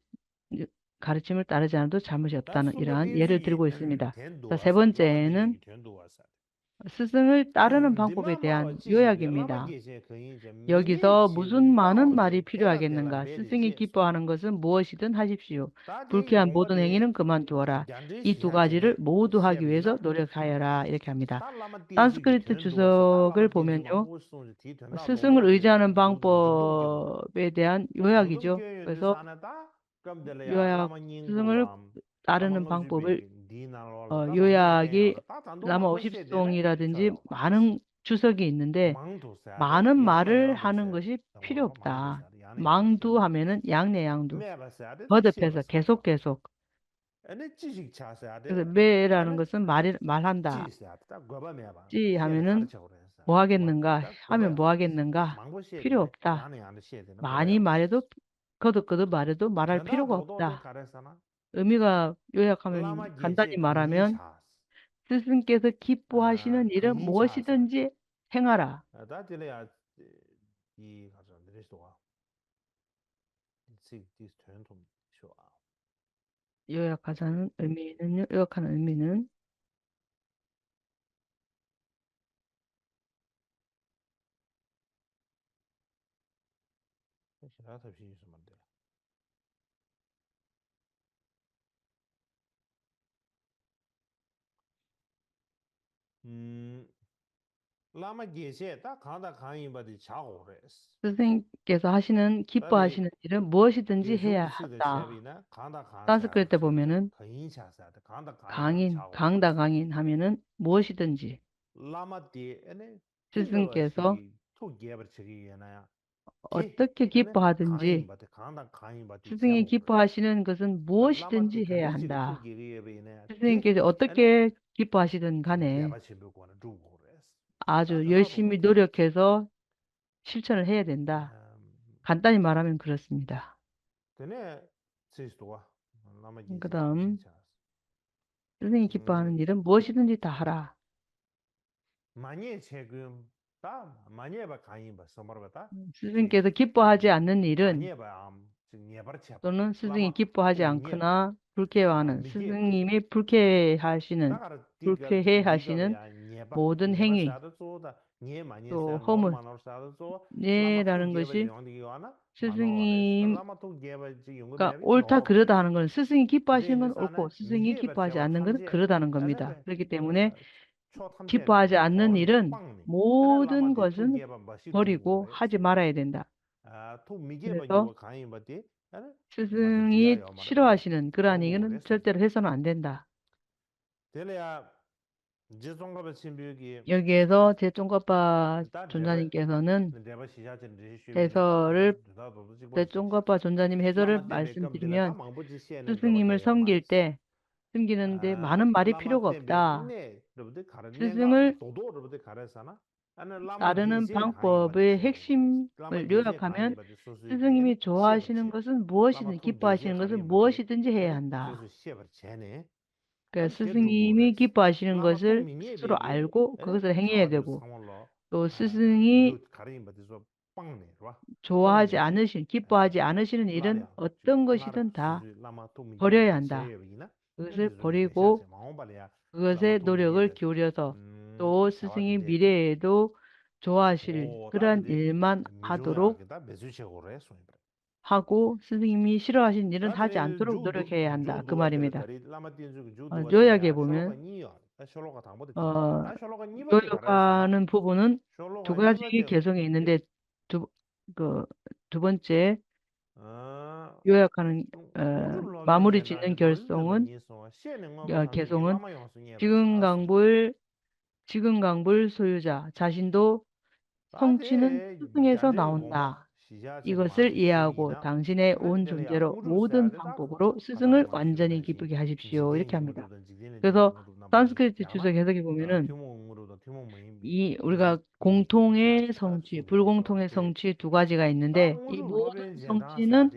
가르침을 따르지 않아도 잘못이 다 없다는 숨어 이러한 예를 뒤지기 들고 있습니다. 된도 자, 세 와서 라마 번째는 뒤지기 된도 와서 스승을 따르는 방법에 디마마 대한 지지배 라마 요약입니다. 계제 거의 이제 미니 여기서 무슨 많은 말이 지구다오데 데라 데라 필요하겠는가? 스승이 메디시 기뻐하는 것은 무엇이든 하십시오. 다디 불쾌한 모든 용어데 행위는 그만두어라. 이 두 얀드시샤 가지를 전에 모두 하기 위해서 셰비나 노력하여라. 이렇게 합니다. 다 라마 뒤지기 산스크리트 된도 와서 다 주석을 라마 뒤지기 보면요. 망고 소지 뒤 된다 스승을 로마데 의지하는 무등교 방법에 대한 요약이죠. 무등교인데 그래서 사나다 그럼 될야 요약, 라마 스승을 닝고암 라마 따르는 방법을 거지비 디나로라 다 망고 요약이 대야 다 단도 라마 망고 셰데네 50송이라든지 쇼요 말았어 많은 주석이 있는데 망도사데 많은 야나 말을 하는 양도세 것이 필요 어 없다. 망도사데 야나 양도세 망두하면은 양내양두. 매바사데 다 거듭해서 셰바사데 계속. 에네 지식 차사데 그래서 매라는 에네 것은 말한다. 지사데 다 거바 매바 찌 셰데 하면은 가르쳐 그래서 뭐 하겠는가? 다 하면 거바 뭐 하겠는가? 망고 필요 셰데 없다. 야나 양도 셰데는 많이 거바요 말해도 거듭거듭 말해도 말할 견다 필요가 로도데 없다. 가르사나 의미가 요약하면 라마 간단히 게제 거의 말하면 샤스 스승께서 기뻐하시는 일은 거의 샤사 무엇이든지 행하라. 다 딜레야 이 가서 드레스도가 시 디스 전통 쇼아 요약하는 의미는 시라서 비유스만 돼 라마 게제 다 가다 가인 바디 자고 그랬어 스승께서 다디 기뻐하시는 일은 무엇이든지 해야 게슈브스데 한다. 셰비나 가다 가사데 산스크리트 셰데 보면은 거인 샤사데 가다 가인 바디 자고 강다 그랬어 강인 하면은 무엇이든지 라마 디 에네 스승께서 딜러와시기 투 게버치기 에나야 디 어떻게 에네 가인 기뻐하든지 바디 가다 가인 바디 스승이 자고 그랬어 기뻐하시는 것은 라마 디 무엇이든지 해야 간디지가 투 한다. 게리에베네 디 스승께서 에네 어떻게 기뻐하시든 간에 대바 셰비고는 두고 그랬어 아주 다다다도 열심히 못해 노력해서 실천을 해야 된다. 간단히 말하면 그렇습니다. 되네 세스도가 라마 그 게제 거의 다음 샤스 스승이 기뻐하는 일은 무엇이든지 다 하라. 많이 지금 다 많이 해봐 가인 봐 서머르다 지 스승께서 기뻐하지 않는 많이 일은 해봐 지금 예버치 또는 스승이 라마 기뻐하지 통예 않거나 불쾌해하는 미게 스승님이 나가라 디가 불쾌해 디가 하시는 왜야 예바 모든 예바 행위 사도 쏘다 예 많이 사 또 허물 노르마노 사도 쏘 라마 통 예라는 예바 것이 용디 요하나 마노레스 스승님 라마 통 예바 지 용거 그러니까 매비 옳다 그러다 노레스 하는 건 스승이 기뻐하시는 제네 건 옳고 사나 스승이 미게 기뻐하지 버쳐 않는 것은 탐제 그러다는 겁니다. 아세베 그렇기 때문에 초 탐제네 기뻐하지 않는 초르 일은 빵니 에네 모든 라마 디통 것은 예바 마시 두고 버리고 그레스 하지 말아야 된다. 통 미게 바 그래서 유어 가인 바디 에네 맞아 스승이 디아요 말 싫어하시는 그러한 로고 얘기는 그레스 절대로 해서는 안 된다. 델레야 지송가베 신비기 여기에서 제종과파 다 데베 존자님께서는 데베 시자진 리슈비네 해설을 다도 지고시 제종과파 존자님 해설을 라마 데베 컴 델레 다 말씀드리면 망보지 시에는 스승님을 거바게 섬길 말았어 때 섬기는데 많은 말이 라마 필요가 데베 없다. 네 여러분들 가르네가 스승을 도도 여러분들 가르사나 따르는 방법의 핵심을 요약하면 스승님이 좋아하시는 것은 무엇이든 기뻐하시는 것은 무엇이든지 해야 한다. 그러니까 스승님이 기뻐하시는 것을 스스로 알고 그것을 행해야 되고 또 스승이 기뻐하지 않으시는 일은 어떤 것이든 다 버려야 한다. 그것을 버리고 그것에 노력을 기울여서 또 스승이 미래에도 좋아하실 그런 일만 하도록 하고 스승님이 싫어하시는 일은 하지 않도록 노력해야 한다. 그 말입니다. 요약해 보면 어, 노력하는 부분은 두 가지 개성이 있는데 두, 그, 두 번째 요약하는 마무리 짓는 개성은 지근강불 소유자 자신도 성취는 스승에서 나온다. 이것을 이해하고 당신의 온 존재로 모든 방법으로 스승을 완전히 기쁘게 하십시오. 이렇게 합니다. 그래서 산스크리트 주석 해석해 보면은 우리가 공통의 성취, 불공통의 성취 두 가지가 있는데 이 모든 성취는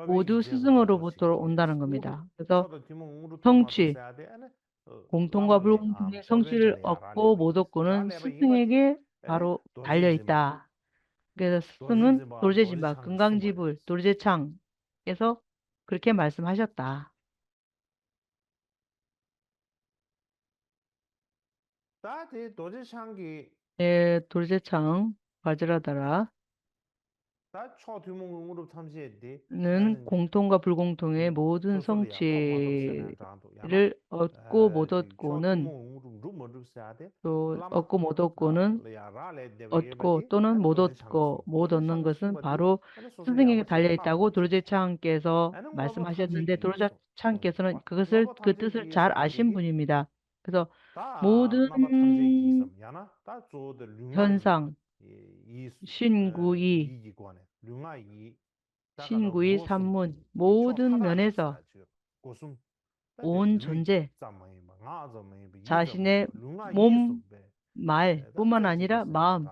모두 스승으로부터 온다는 겁니다. 그래서 성취, 공통과 불공통의 성취를 얻고 못 얻고는 스승에게 바로 달려 있다. 그래서 스승은 돌제진바, 금강지불, 돌제창에서 그렇게 말씀하셨다. 돌제창 바지라다라 는 공통과 불공통의 모든 성취를 얻고 못 얻고는 또 얻고 못 얻고는 얻고 또는 못 얻고 못 얻는 것은 바로 스승에게 달려 있다고 도르제창께서 말씀하셨는데 도르제창께서는 그 뜻을 잘 아신 분입니다. 그래서 모든 현상, 신구이, 산문 모든 면에서 온 존재, 자신의 몸, 말뿐만 아니라 마음,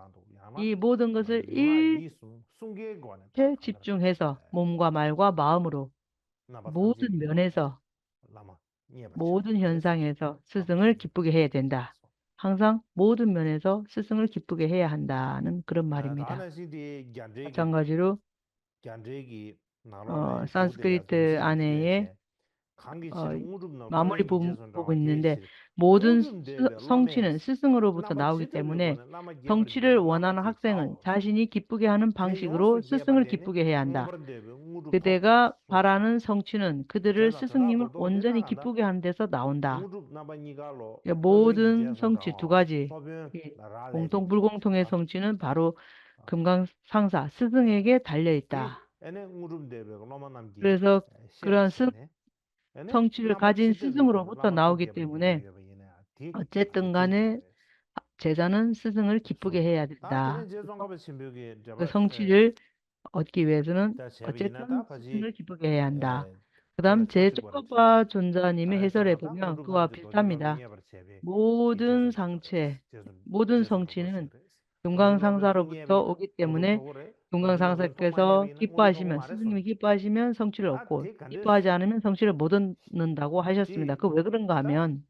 이 모든 것을 일체 집중해서 몸과 말과 마음으로 모든 면에서 모든 현상에서 스승을 기쁘게 해야 된다. 항상 모든 면에서 스승을 기쁘게 해야 한다는 그런 말입니다. 마찬가지로 산스크리트 안에의 마무리 부분이 있는데 모든 성취는 스승으로부터 나오기 때문에 성취를 원하는 학생은 자신이 기쁘게 하는 방식으로 스승을 기쁘게 해야 한다. 그대가 바라는 성취는 그들을 스승님을 온전히 기쁘게 하는 데서 나온다. 모든 성취 두 가지, 공통 불공통의 성취는 바로 금강상사 스승에게 달려 있다. 그래서 그런 성취를 가진 스승으로부터 나오기 때문에 어쨌든 간에 제자는 스승을 기쁘게 해야 된다. 그 성취를 얻기 위해서는 어쨌든 스승을 기쁘게 해야 한다. 그 다음 제조바 존자님의 해설에 보면 그와 비슷합니다. 모든 성취는 금강상사로부터 오기 때문에 금강상사께서 스승님이 기뻐하시면 성취를 얻고 기뻐하지 않으면 성취를 못 얻는다고 하셨습니다. 그 왜 그런가 하면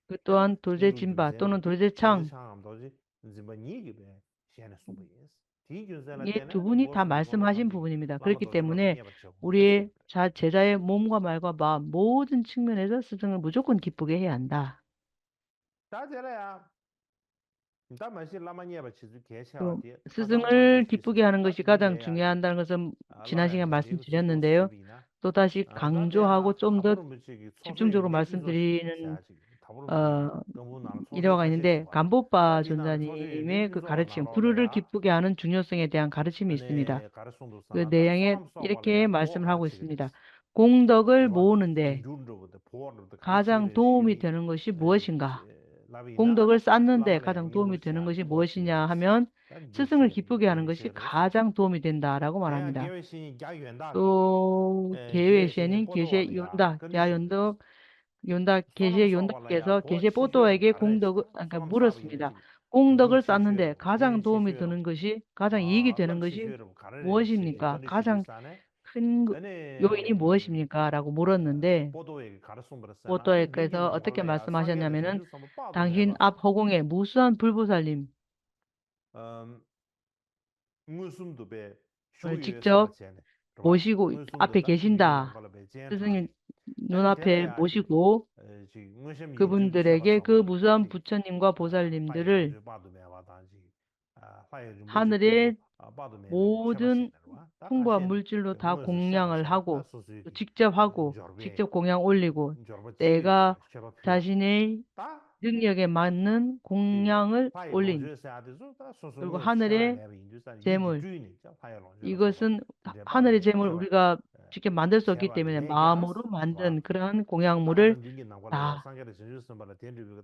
그 또한 돌제진바 또는 돌제창 이 두 분이 다 말씀하신 부분입니다. 그렇기 때문에 우리의 제자의 몸과 말과 마음 모든 측면에서 스승을 무조건 기쁘게 해야 한다. 또 스승을 기쁘게 하는 것이 가장 중요하다는 것은 지난 시간에 말씀드렸는데요. 또다시 강조하고 좀 더 집중적으로 말씀드리는 일화가 있는데 간보빠 존자님의 그 가르침, 구루를 기쁘게 하는 중요성에 대한 가르침이 있습니다. 그 내용에 이렇게 말씀을 하고 있습니다. 공덕을 모으는데 가장 도움이 되는 것이 무엇인가? 공덕을 쌓는데 가장 도움이 되는 것이 무엇이냐 하면 스승을 기쁘게 하는 것이 가장 도움이 된다라고 말합니다. 또 계외신인 계셰 윤다, 갸윤덕 계시의 윤다께서 계시의 보도에게 그러니까 물었습니다. 공덕을 쌓는데 가장 도움이 되는 것이, 가장 이익이 되는 것이 무엇입니까? 가장 큰 요인이 무엇입니까? 라고 물었는데, 보도에게서 어떻게 말씀하셨냐면은, 당신 앞 허공에 무수한 불보살님을 직접 모시고 앞에 계신다. 스승님 눈앞에 모시고 그분들에게 그 무수한 부처님과 보살님들을 하늘의 모든 풍부한 물질로 다 공양을 하고 또 직접 하고 직접 공양 올리고 내가 자신의 능력에 맞는 공양을 올린 그리고 하늘의 재물 이것은 하늘의 재물 우리가 직접 만들 수 없기 때문에 마음으로 만든 그러한 공양물을 다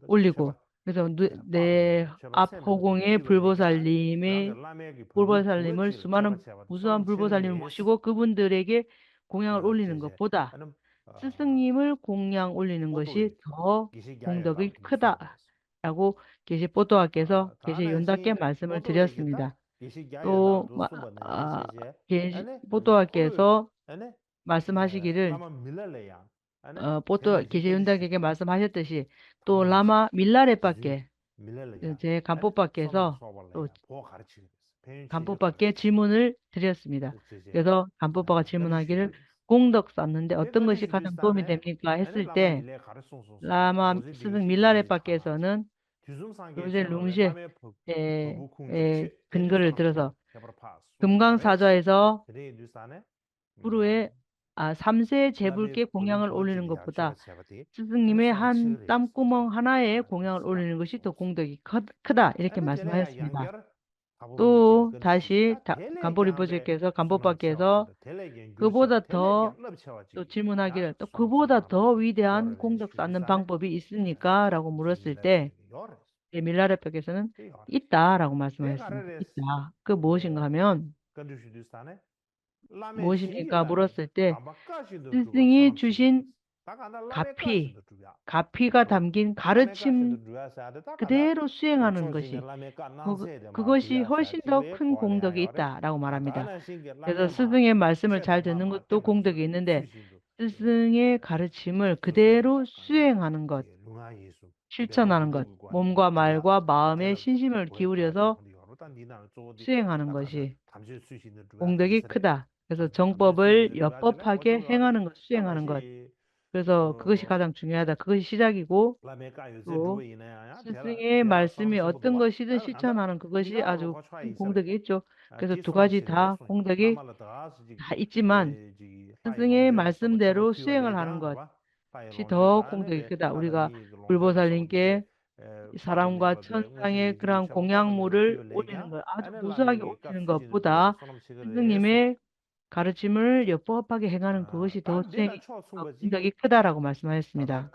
올리고 그래서 내 앞 허공에 불보살님을 수많은 무수한 불보살님을 모시고 그분들에게 공양을 올리는 것보다 스승님을 공양 올리는 것이 더 공덕이 크다라고 계시 보도하께서 계시 윤답게 말씀을 드렸습니다. 또 계시 보도하께서 말씀하시기를 계시 윤답에게 말씀하셨듯이 또 라마 밀라레밖에 제 간포밖에서 또 간포밖에 질문을 드렸습니다. 그래서 간포빠가 질문하기를 공덕 쌓는데 어떤 것이 가장 도움이 됩니까? 했을 때 라마 스승 밀라레빠께서는 요새 룽시의 근거를 들어서 금강사좌에서 후루에 3세 제불께 공양을 올리는 것보다 스승님의 한 땀구멍 하나에 공양을 올리는 것이 더 공덕이 크다 이렇게 말씀하셨습니다. 또 다시 간보리보실께서 그보다 더 또 질문하기를 또 그보다 더 위대한 공덕 쌓는 방법이 있습니까? 라고 물었을 때 밀라레프께서는 있다라고 말씀하셨습니다. 있다. 그 무엇인가 하면 무엇입니까? 물었을 때 스승이 주신 가피가 담긴 가르침 그대로 수행하는 것이 그것이 훨씬 더 큰 공덕이 있다라고 말합니다. 그래서 스승의 말씀을 잘 듣는 것도 공덕이 있는데 스승의 가르침을 그대로 수행하는 것, 실천하는 것, 몸과 말과 마음의 신심을 기울여서 수행하는 것이 공덕이 크다. 그래서 정법을 엽법하게 행하는 것, 수행하는 것. 그래서 그것이 가장 중요하다. 그것이 시작이고 또 스승의 말씀이 어떤 것이든 실천하는 그것이 아주 큰 공덕이 있죠. 그래서 두 가지 다 공덕이 다 있지만 스승의 말씀대로 수행을 하는 것이 더 공덕이 크다. 우리가 불보살님께 사람과 천상의 그러한 공양물을 올리는 것, 아주 무수하게 올리는 것보다 스승님의 가르침을 엽법하게 행하는 그것이 더 공덕이 크다라고 말씀하셨습니다.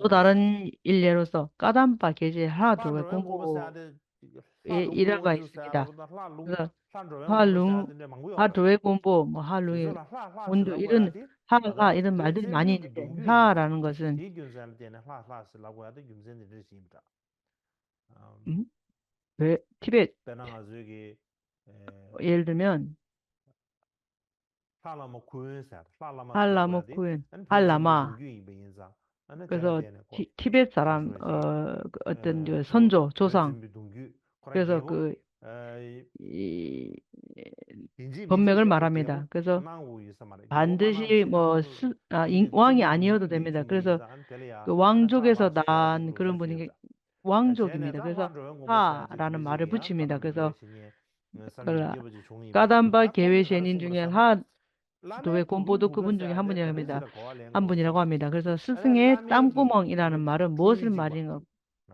또 다른 일례로서 까담바 계제 하두의 공부에 일화가 있습니다. 그래서 하두의 공부, 하루의 온도 이런 하가 이런 말들이 많이 있는데 하라는 것은 왜 티벳 예를 들면 할라모 쿠엔 할라마 그래서 티벳 사람 어떤 선조 조상 그래서 이 법맥을 말합니다. 그래서 반드시 왕이 아니어도 됩니다. 그래서 그 왕족에서 난 그런 분이 왕족입니다. 그래서 하라는 말을 붙입니다. 그래서 까담바 계외신인 중에 하도의 곤보도 그분 중에 한 분이라고 합니다. 그래서 스승의 땀구멍이라는 말은 무엇을 말인가?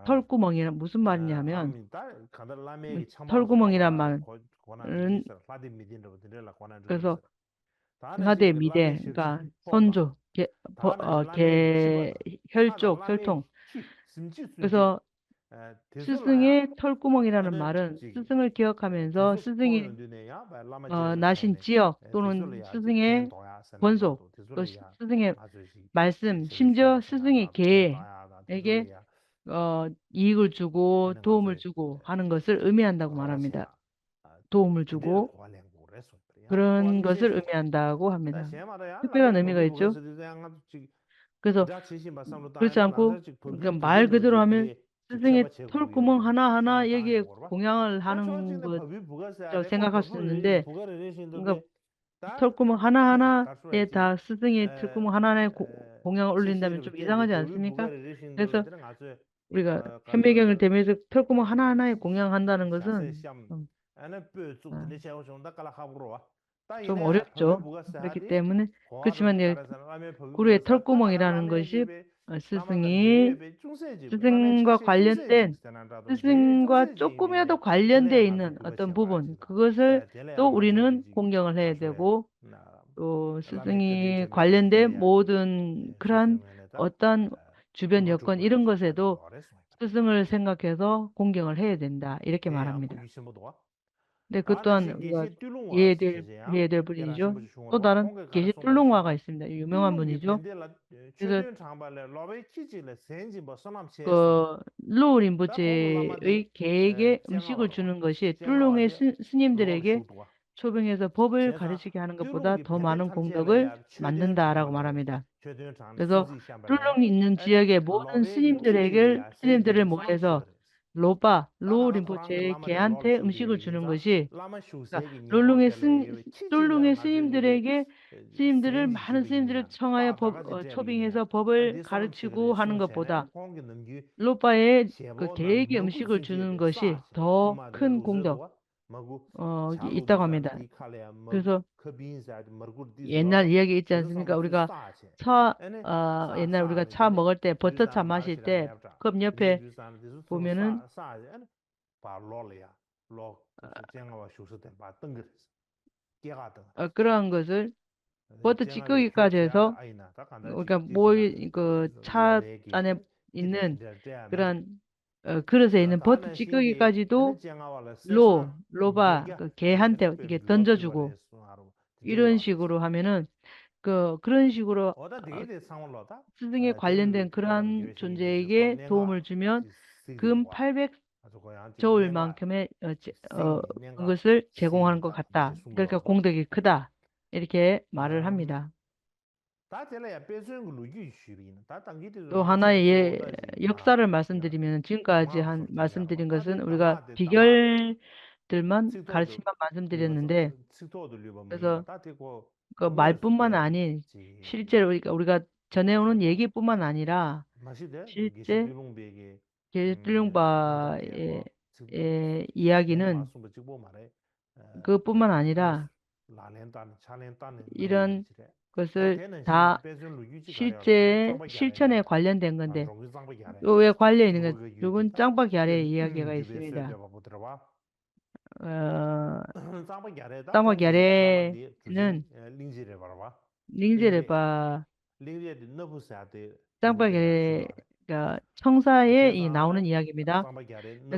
털구멍이란 무슨 말이냐면 털구멍이란 말은 그래서 하대 미대 그러니까 선조 혈통 그래서 스승의 털구멍이라는 말은 스승을 기억하면서 스승이 나신 지역 또는 스승의 권속, 또 스승의 말씀, 심지어 스승의 계에게 이익을 주고 도움을 주고 하는 것을 의미한다고 말합니다. 도움을 주고 그런 것을 의미한다고 합니다. 특별한 의미가 있죠. 그래서 그렇지 않고 그러니까 말 그대로 하면 스승의 털구멍 하나하나 여기에 공양을 하는 것이라고 생각할 수 있는데 그러니까 털구멍 하나하나에 다 스승의 털구멍 하나하나에 공양을 올린다면 좀 이상하지 않습니까? 그래서 우리가 현미경을 대면서 털구멍 하나하나에 공양한다는 것은 어, 좀 어렵죠. 그렇기 때문에 그렇지만 구루의 털구멍이라는 것이 스승이 스승과 관련된 스승과 조금이라도 관련되어 있는 어떤 부분 그것을 또 우리는 공경을 해야 되고 또 스승이 관련된 모든 그러한 어떤 주변 여건 이런 것에도 스승을 생각해서 공경을 해야 된다 이렇게 말합니다. 근데 그 또한 우리가 이해될 분이죠. 또 다른 게시 뚫롱화가 있습니다. 유명한 분이죠. 그래서 그 로우 림보체의 개에게 음식을 주는 것이 뚫롱의 스님들에게 초빙해서 법을 가르치게 하는 것보다 더 많은 공덕을 만든다라고 말합니다. 그래서 뚫롱이 있는 지역의 모든 스님들을 모아서 로 림포체의 개한테 음식을 주는 것이 그러니까 쫄롱의 스님들에게 많은 스님들을 청하여 초빙해서 법을 가르치고 하는 것보다 로빠의 그 개에게 음식을 주는 것이 더 큰 공덕 있다고 합니다. 그래서 옛날 이야기 있지 않습니까? 우리가 옛날 우리가 차 먹을 때 버터차 마실 때 컵 옆에 보면은 그러한 것을 버터 찌꺼기까지 해서 그러니까 차 안에 있는 그런 그릇에 있는 버터 찌꺼기까지도 로바 그 개한테 이게 던져주고 이런 식으로 하면은 그런 식으로 스승에 관련된 그러한 존재에게 도움을 주면 금 800저울만큼의 그것을 제공하는 것 같다. 그러니까 공덕이 크다. 이렇게 말을 합니다. 또 하나의 역사를 말씀드리면 지금까지 말씀드린 것은 우리가 비결들만 가르침만 말씀드렸는데 그래서 그 말뿐만 아닌 실제로 우리가 전해오는 얘기뿐만 아니라 실제 게르tlung바의 이야기는 그뿐만 아니라 이런 것을 다 실천에 관련된 건데 왜 관련 있는 것 요건 짱박이 아래에 이야기가 있습니다. 짱박이 아래는 링제르바 짱박이 아래가 청사에 나오는 이야기입니다.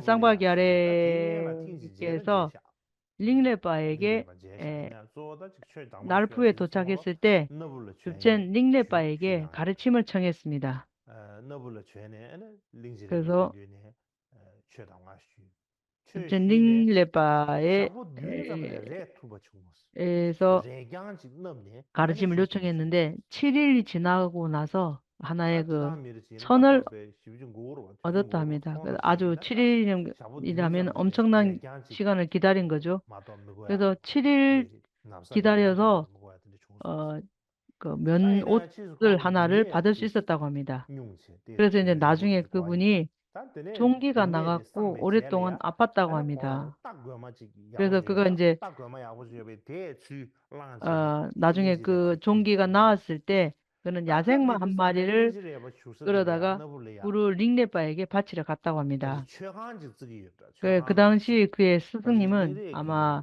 짱박이 아래께서 링레바에게 날프에 도착했을 때 급젠 링레바에게 가르침을 청했습니다. 그래서 급젠 링레바에서 가르침을 요청했는데 7일이 지나고 나서 하나의 선을 얻었다 합니다. 아주 7일이라면 엄청난 시간을 기다린 거죠. 그래서 7일 기다려서 면옷을 하나를 받을 수 있었다고 합니다. 그래서 이제 나중에 그분이 종기가 나갔고 오랫동안 아팠다고 합니다. 그래서 그가 이제 나중에 그 종기가 나았을 때 그는 야생마 한 마리를 끌어다가 구루 링레바에게 바치러 갔다고 합니다. 그 당시 그의 스승님은 아마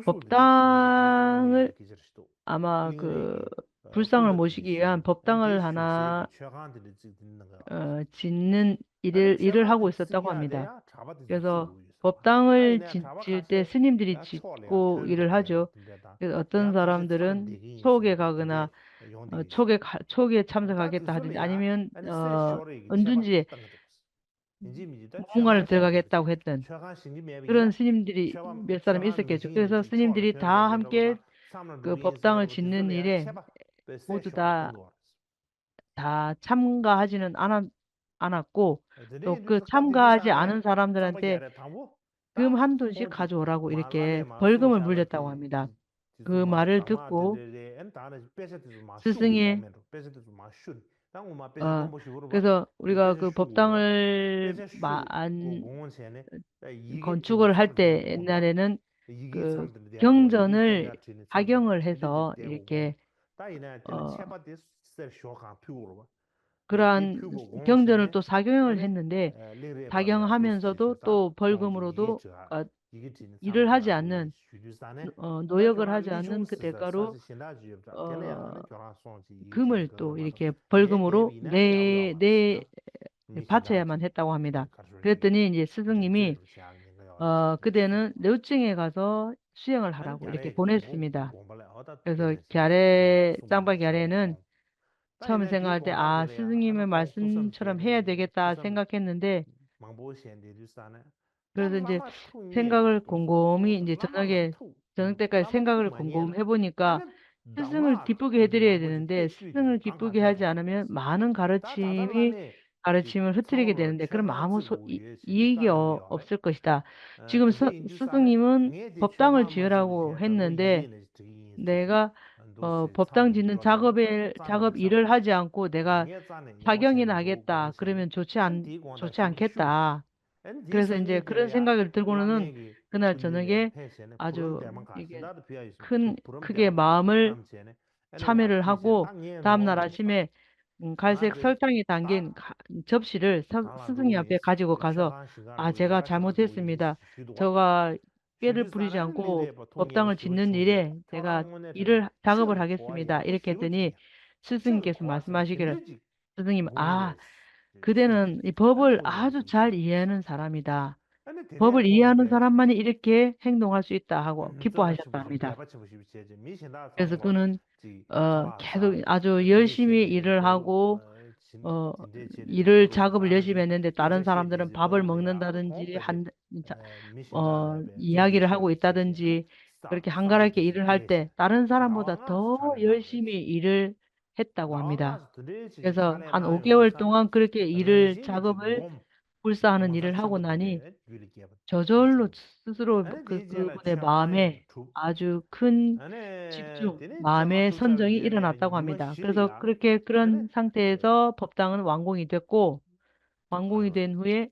법당을 아마 불상을 모시기 위한 법당을 하나 짓는 일을 하고 있었다고 합니다. 그래서 법당을 지을 때 스님들이 짓고 일을 하죠. 그래서 어떤 사람들은 초옥에 가거나 초기에 참석하겠다 하든지 아니면 은둔지에 무문관을 들어가겠다고 했던 그런 스님들이 몇 사람 있었겠죠. 그래서 스님들이 다 함께 그 법당을 짓는 일에 모두 다 참가하지는 않았고 또 그 참가하지 않은 사람들한테 금 한 돈씩 가져오라고 이렇게 벌금을 물렸다고 합니다. 그 말을 듣고 스승의 어, 그래서 우리가 그 법당을 건축을 할 때 옛날에는 그 경전을 작용을 해서 이렇게 어, 그러한 경전을 또 사경을 했는데 사경하면서도 또 벌금으로도 일을 하지 않는 노역을 하지 않는 그 대가로 어, 금을 또 이렇게 벌금으로 내 바쳐야만 했다고 합니다. 그랬더니 이제 스승님이 그대는 려증에 가서 수행을 하라고 이렇게 보냈습니다. 그래서 짱바 갸레는 처음 생각할 때 스승님의 말씀처럼 해야 되겠다 생각했는데 그래서 이제 생각을 곰곰이 이제 저녁 때까지 생각을 곰곰이 해보니까 스승을 기쁘게 해드려야 되는데 스승을 기쁘게 하지 않으면 많은 가르침을 흐트리게 되는데 그럼 아무 이익이 없을 것이다. 지금 스승님은 법당을 지으라고 했는데 내가 법당 짓는 작업 일을 하지 않고 내가 사경이나 하겠다. 그러면 좋지 않겠다. 그래서 이제 그런 생각을 들고는 그날 저녁에 아주 이게 크게 마음을 참여를 하고 다음날 아침에 갈색 설탕이 담긴 접시를 스승님 앞에 가지고 가서 제가 잘못했습니다. 제가 꾀를 부리지 않고 법당을 짓는 일에 제가 작업을 하겠습니다. 이렇게 했더니 스승님께서 말씀하시기를 스승님, 그대는 이 법을 아주 잘 이해하는 사람이다. 법을 이해하는 사람만이 이렇게 행동할 수 있다 하고 기뻐하셨답니다. 그래서 그는 계속 아주 열심히 일을 하고 어, 작업을 열심히 했는데 다른 사람들은 밥을 먹는다든지 이야기를 하고 있다든지 그렇게 한가롭게 일을 할 때 다른 사람보다 더 열심히 일을 했다고 합니다. 그래서 한 5개월 동안 그렇게 작업을 불사하는 일을 하고 나니 저절로 스스로 그분의 마음에 아주 큰 집중, 마음의 선정이 일어났다고 합니다. 그래서 그런 상태에서 법당은 완공이 됐고, 완공이 된 후에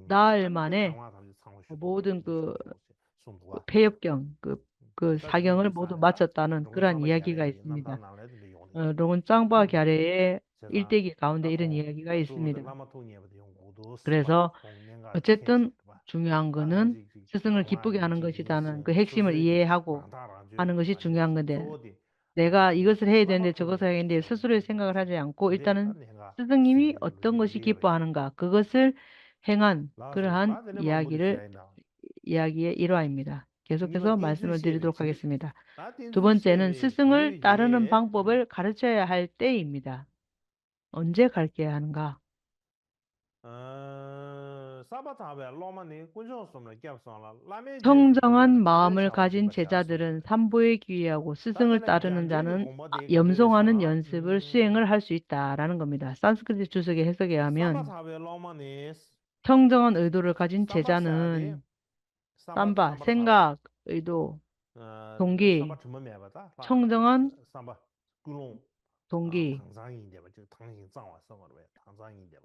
나흘 만에 모든 폐역경, 사경을 모두 마쳤다는 그런 이야기가 있습니다. 로군 짱바 갸레의 일대기 가운데 이런 이야기가 있습니다. 그래서 어쨌든 중요한 거는 스승을 기쁘게 하는 것이다는 그 핵심을 이해하고 하는 것이 중요한 건데 내가 이것을 해야 되는데 저것을 해야 되는데 스스로의 생각을 하지 않고 일단은 스승님이 어떤 것이 기뻐하는가 그것을 행한 그러한 이야기의 일화입니다. 계속해서 말씀을 드리도록 하겠습니다. 두 번째는 스승을 따르는 방법을 가르쳐야 할 때입니다. 언제 가르쳐야 하는가? 청정한 마음을 가진 제자들은 삼보에 귀의하고 스승을 따르는 자는 염송하는 연습을 수행을 할 수 있다라는 겁니다. 산스크리트 주석의 해석에 하면 청정한 의도를 가진 제자는 생각, 의도, 동기, 청정한 동기,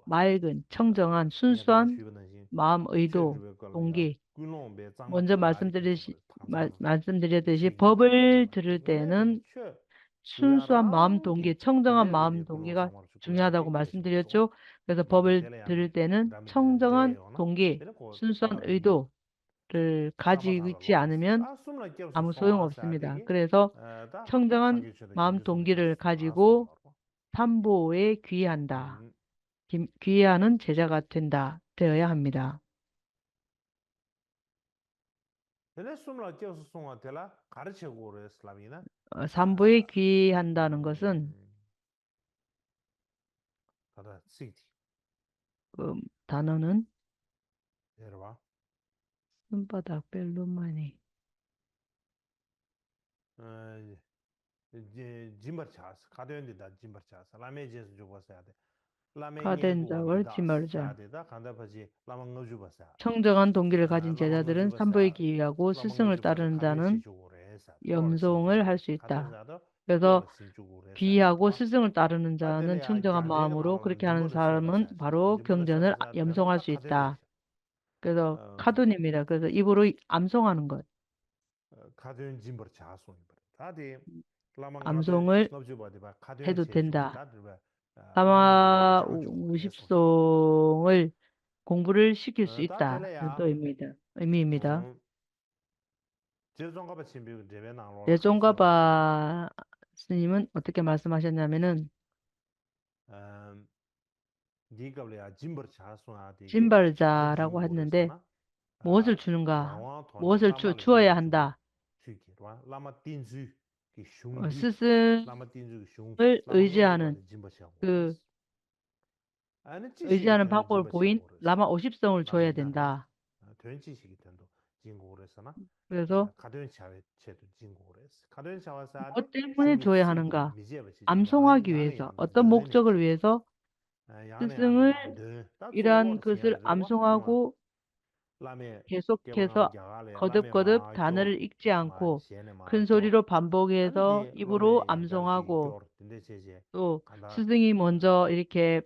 맑은, 청정한, 순수한 마음, 의도, 동기. 먼저 말씀드렸듯이 법을 들을 때는 순수한 마음, 동기, 청정한 마음, 동기가 중요하다고 말씀드렸죠. 그래서 법을 들을 때는 청정한 동기, 순수한 의도를 가지지 않으면 아무 소용없습니다. 그래서 청정한 마음, 동기를 가지고 삼보에 귀의한다. 귀의하는 제자가 된다. 되어야 합니다. 근데 숨을 깨서 송아 되라 가르치고 그래 슬라비나 산보에 귀한다는 것은 가다 시티 그 단어는 여러분 손바닥 벨로마니 이제 짐버차스 가도연디다 짐버차스 라메 제스 주고 써야 돼 라메 녜고 가된자월 디다 지멀자 써야 되다 간다바지 라망 넣어주고 써야 청정한 동기를 가진 라망 제자들은 넣어주고 산보에 써야 귀하고 라망 스승을 넣어주고 따르는 가든시 자는 주고 그래서 롤신 염송을 주고 할 수 그래서 있다. 가든자도 그래서 롤신 주고 그래서 귀하고 봐 스승을 따르는 자는 다들이야 청정한 잔대가 마음으로 나오면 그렇게 하는 짐버를 세워 사람은 써야지 바로 짐버를 세워 경전을 써야 되면 염송할 딱 수 가든지 있다. 그래서 음 카도님이라 그래서 입으로 암송하는 것, 가든 짐버를 자손이 버려 다디 라망가베 암송을 너지 봐도 봐 가든 해도 제주 된다. 다들 봐 라망가베 사마 장주 그래서 우십송을 공부를 시킬 수 있다는 다들이야 또 의미입니다. 제종가베 침비 제베 나로라 갑수가 있으나 예종가바 스님은 어떻게 말씀하셨냐면은 음 니가블이야 짐버 자손아 되게 가르친 신발자라고 했는데 거랬으나 무엇을 주는가? 라와 토네 무엇을 라마를 주어야 주고 주고 한다. 주기와 라마 틴즈 기 슝디 스승을 라마 틴즈 슝 라마 ngabju ba 의지하는 de jimba xiang go 그 res ani chi shi gi 의지하는 ten 방법을 jimba xiang 보인 go res 라마 50성을 줘야 lami na de 된다. tuen chi shi gi ten do jing go res na 그래서 ka den cha we che do jing go res ka den cha wa sa de 무엇 때문에 shung gi 줘야 si gi 하는가? mi je ba chi 암송하기 ya ne 위해서 ya 어떤 de ne 목적을 위해서 ya ne ya 스승을 de ta zo lo 이러한 de xian 것을 de wa ma 암송하고 lami ge ba ngam 계속해서 ja ga le lami 거듭거듭 ma gyor 단어를 읽지 ma 않고 xian ne ma 큰 gyor 소리로 ani 반복해서 de lo 입으로 me yang dal chi 암송하고 gyor de che che 또 간다 스승이 먼저 이렇게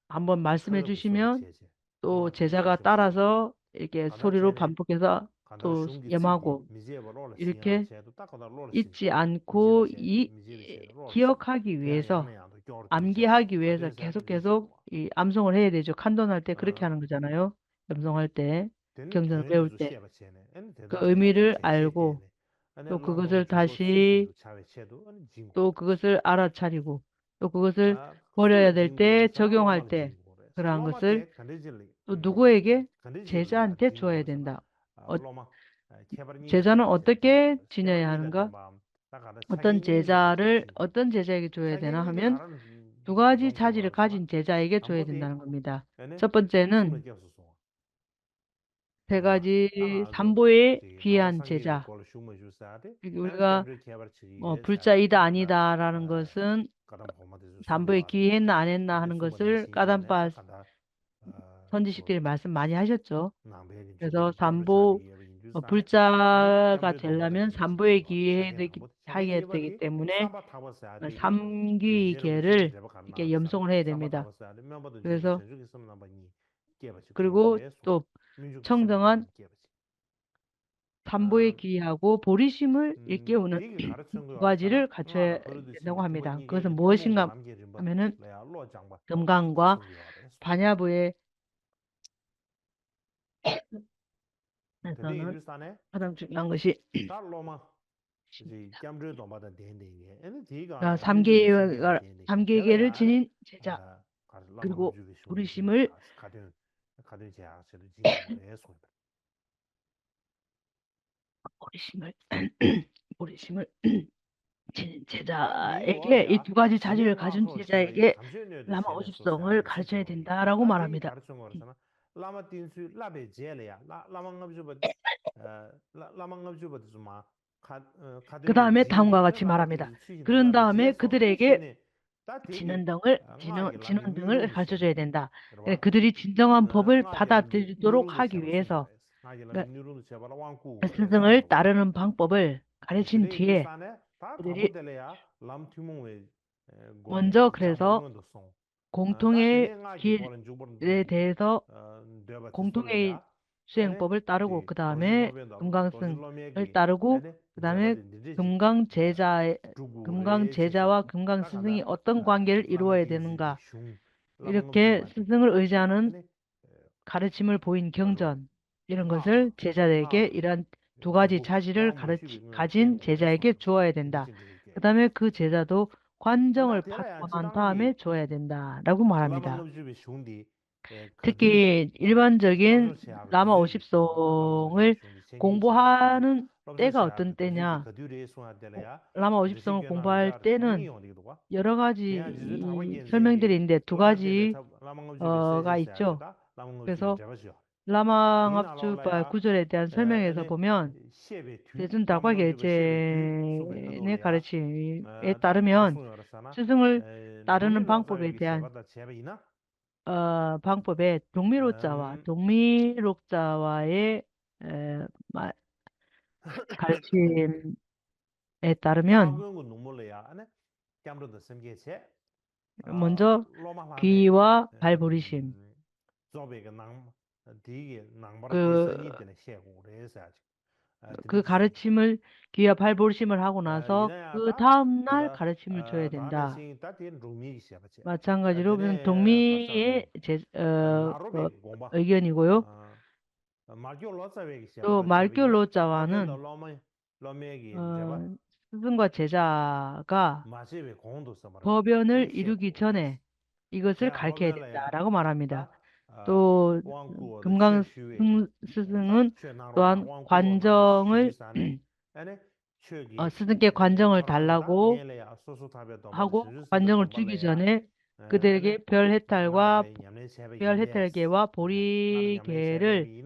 한번 말씀해 철럽 소리 주시면 체제 또 뭐 뭐 제자가 좀 따라서 이렇게 간다 소리로 체네 반복해서 간다 또 슝기 찌기 염하고 미제버 롤 시야 이렇게 체도 딱 간다 롤 잊지 신주 미제버 않고 체 미제버 체 롤 신. 기억하기 대한 위해서 양의 양도 겨울 되자 암기하기 위해서 가든지 하든 계속 되지 계속 이 암송을 해야 되죠. 칸돈할 때 그렇게 어 하는 거잖아요. 염송할 때, 되는 경전을 되는데 배울 좀 때 시야 체네 아니 그 대다 대다 의미를 체체 알고 되네 아니 또 람보 그것을 중국 다시 수시도 차외 체도 아니 또 진고래 그것을 알아차리고 또 그것을 아 버려야 술래 될 때 진고래서나 적용할 라마를 때 진고래 그러한 것을 로마테 간데질리 또 누구에게? 간데질리 야 제자한테 줘야 진고래서나 된다. 어, 로마 케바르니가 제자는 쳬바체 어떻게 진고래 지내야 케바르니다 하는가? 덴밤 딱하다 어떤 차기니가 제 제자를 진고 어떤 제자에게 줘야 되나 차기니데 하면 가라는 두 가지 자질을 동고라서나 가진 제자에게 줘야 담보디 된다는 겁니다. 얘네 첫 숨을 번째는 깨서 세 와 가지 따가서 삼보의 제 나와 귀한 상기를 제자. 걸 숨을 주사데 우리가 뺨뺨을 개발치 위해서 불자이다 딱하다 아니다라는 것은 가담 범한테 삼보에 숨도와 귀했나 안 했나 근데 하는 숨을 것을 미신제네 까담바 딱하다 그 선지식들이 말씀 많이 하셨죠. 남배린 그래서 주거든 개발 삼보 차리기 인주스탄에 아니 불자가 짬베 동바다 되려면 기버치 삼보에 땡와 귀해야 차게 되기, 나고 차게 하게 되기 니버디 때문에 삼바 타버스 되게 제제로 삼귀계를 제바 이렇게 간나스나 염송을 해야 삼바 됩니다. 타버스 멤버도 주고 그래서 전주기 있으면 남바니 개버치 그리고 고레 송 또 민주기 있으면 청정한 남바니 개버치 삼보에 귀하고 보리심을 일깨우는 되게 가르친 두 거 알았잖아 가지를 갖춰야 나라 버르도 된다고 심비 합니다. 두번이 그것은 게게 대몽고 무엇인가 남게 좀 하면은 레야 로 장바 금강과 승리하래서 반야부에서는 근데 인주스탄에 가장 중요한 것이 달로마 이제 깜드르 동바다 된대게 애는 뒤가 안에 인주주기 심비가 삼계가 된대게 삼계계를 텔라야 안에 지닌 제자 가서 라망 그리고 주기 슝디 보리심을 자 가든 제아서도 진고래 소 보리심을 보리심을 지닌 다 제자에게 이 미워야 두 가지 자질을 지네나 가진 허시라 제자에게 잠시에는 라마 셴에 50성을 소사데 가르쳐야 시티로리 된다라고 다 되게 말합니다. 가르친 거라서나 라마 틴수 라베 제레야 라망 주버 라망 주버 좀마 그 카드니 다음에 진디 다음과 에 같이 라마 말합니다. 틴수 수신 그런 라베 다음에 제소 에 그들에게 시네 다 되게 진언등을 응아게 라베 진언등을 뉴런이 시네 가르쳐줘야 된다. 여러분 그들이 진정한 법을 응아게 라베 받아들이도록 뉴런도 하기 제바 시기 위해서 거래 응아게 라베 그러니까 뉴런도 제바 왕고 거래 스승을 소마로 따르는 방법을 가르친 근데 뒤에 인도스탄에 다 그들이 타보들래야 람투몽웨 먼저 고네 그래서 장바르면도 송 다 공통의 되네 응아게 길에 고른 주버는 대해서 되바티 공통의 솔래야 아니 수행법을 따르고 디 그 다음에 도질로벤도 금강승을 도질로메기 따르고 아니 그 다음에 데바디 니제지 금강 제자의 금강 두구레 제제 제자와 금강 스승이 딱하다 어떤 관계를 이루어야 라마틴즈기 되는가 슝 이렇게 라망음주바디 스승을 의지하는 아니 가르침을 보인 걸로 경전 이런 것을 응아가 제자에게 응아가 이런 두 가지 두부 자질을 왕 모시비 가진 깽고레 제자에게 소마로 주어야 된다. 인디친데게 그 다음에 그 제자도 관정을 간다 데라야 받고 난 지당디 다음에 줘야 된다라고 말합니다. 라망음주비 슝디 특히 일반적인 라마 50송을 공부하는 때가 어떤 때냐? 라마 50송을 공부할 때는 여러 가지 이 설명들이 있는데 두 가지가 있죠. 그래서 라망압주발 구절에 대한 설명에서 보면 대준다과결제의 가르침에 따르면 스승을 따르는 방법에 대한 방법에 동미록자와의 마- 가르침에 따르면 먼저 귀와 발부리심 그, 그 가르침을 귀와 발부리심을 하고 나서 그 다음날 가르침을 줘야 된다. 마찬가지로 동미의 의견이고요. 또 말교로자와는 스승과 제자가 법연을 이루기 전에 이것을 가르쳐야 된다라고 말합니다. 또 금강 스승은 또한 관정을 스승께 관정을 달라고 하고 관정을 주기 전에 그들에게 별해탈계와 보리계를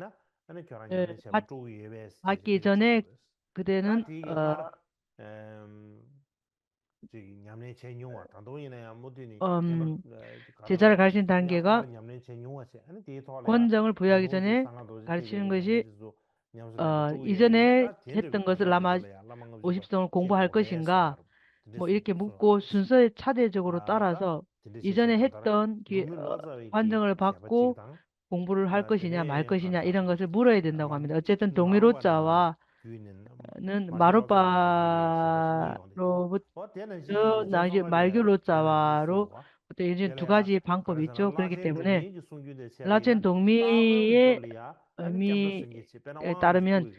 받기 전에 그대는 제자를 가르치는 단계가 권정을 부여하기 전에 가르치는 것이 이전에 했던 것을 라마 50성을 공부할 것인가 뭐 이렇게 묻고 순서에 차례적으로 따라서 이전에 했던 관정을 받고 공부를 할 것이냐 말 것이냐 이런 것을 물어야 된다고 합니다. 어쨌든 동미로자와는 마루바로부터 이제 말교로자와로 이제 두 가지 방법이 있죠. 그렇기 때문에 라첸 동미의 의미에 따르면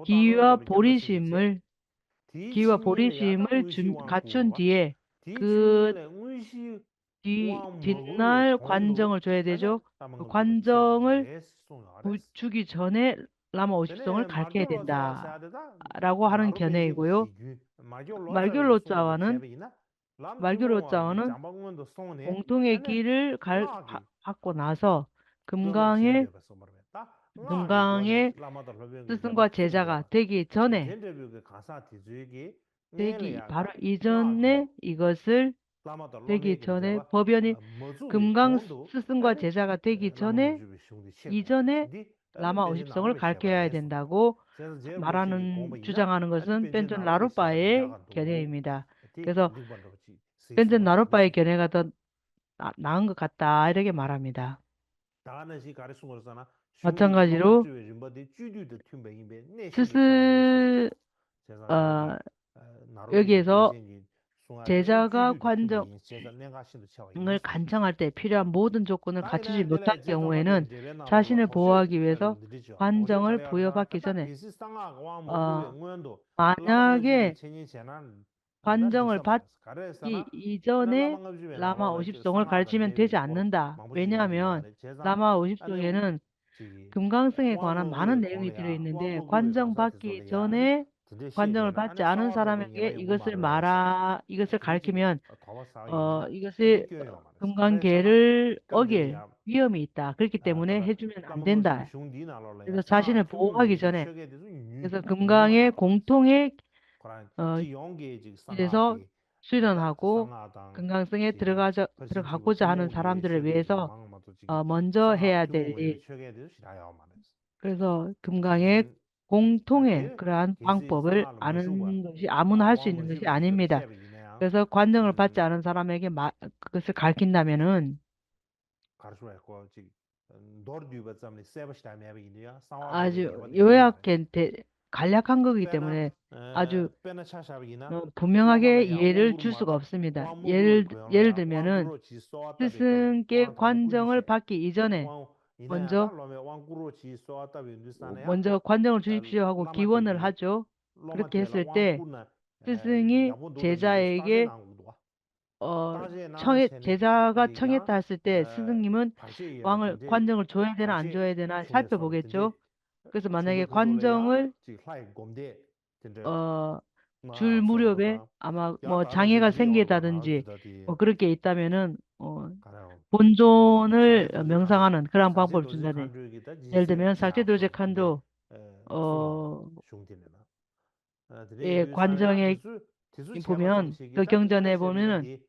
기와 보리심을 갖춘 뒤에 그 뒷날 관정을 줘야 되죠. 그 관정을 주기 전에 라마 50성을 가르쳐야 된다라고 하는 견해이고요. 말교로자와는 공통의 길을 받고 나서 금강의 스승과 제자가 되기 전에 바로 이전에 이것을 되기 전에 법연이 금강 스승과 제자가 되기 전에 이전에 라마 50성을 가르쳐야 된다고 주장하는 것은 벤존 라루파의 견해입니다. 그래서 벤존 라루파의 견해가 더 나은 것 같다 이렇게 말합니다. 마찬가지로 여기에서 제자가 관정을 간청할 때 필요한 모든 조건을 갖추지 못할 경우에는 자신을 보호하기 위해서 관정을 부여받기 전에 만약에 관정을 받기 이전에 라마 50성을 가르치면 되지 않는다. 왜냐하면 라마 50성에는 금강성에 관한 많은 내용이 들어있는데 관정 받기 전에 관정을 받지 않은 사람에게 이것을 가르치면 이것이 금강계를 어길 위험이 있다. 그렇기 때문에 해주면 안 된다. 그래서 자신을 보호하기 전에 그래서 금강의 공통의 이래서 수련하고 금강성에 들어가고자 하는 사람들을 위해서 먼저 해야 될 일. 그래서 금강의 공통의 그러한 방법을 아는 것이 아무나 할 수 있는 것이 아닙니다. 그래서 관정을 받지 않은 사람에게 그것을 가르친다면은 아주 간략한 거기 때문에 아주 분명하게 예를 줄 수가 없습니다. 예를 들면은 스승께 관정을 받기 이전에 먼저 관정을 주십시오 하고 기원을 하죠. 그렇게 했을 때 스승이 제자에게 어, 당시에 나가 전에 제자가 이제 양 청했다 했을 때 스승님은 박시예의 왕을 등재 관정을 줘야 되나 안 박시 줘야 되나 총에서 등재 살펴보겠죠. 그래서 만약에 총도 거둘래야 관정을 지금 하이 곰대 등재 어, 줄 아 무렵에 서버다 아마 야 뭐 다다지 장애가 길이 얼마 생기다든지 나왔다디 뭐 그렇게 있다면은 가요 본존을 사제도지 칸도 명상하는 그런 방법을 사제도지 준다네. 칸주기다 예를 진세 들면 샤브소 네 삭제도제칸도 소랑 어, 슝디네나 드네 예, 유산이야 관정에 디수 제바 보면 삼시기 그 다 경전에 디글레 셈이나 보면은 디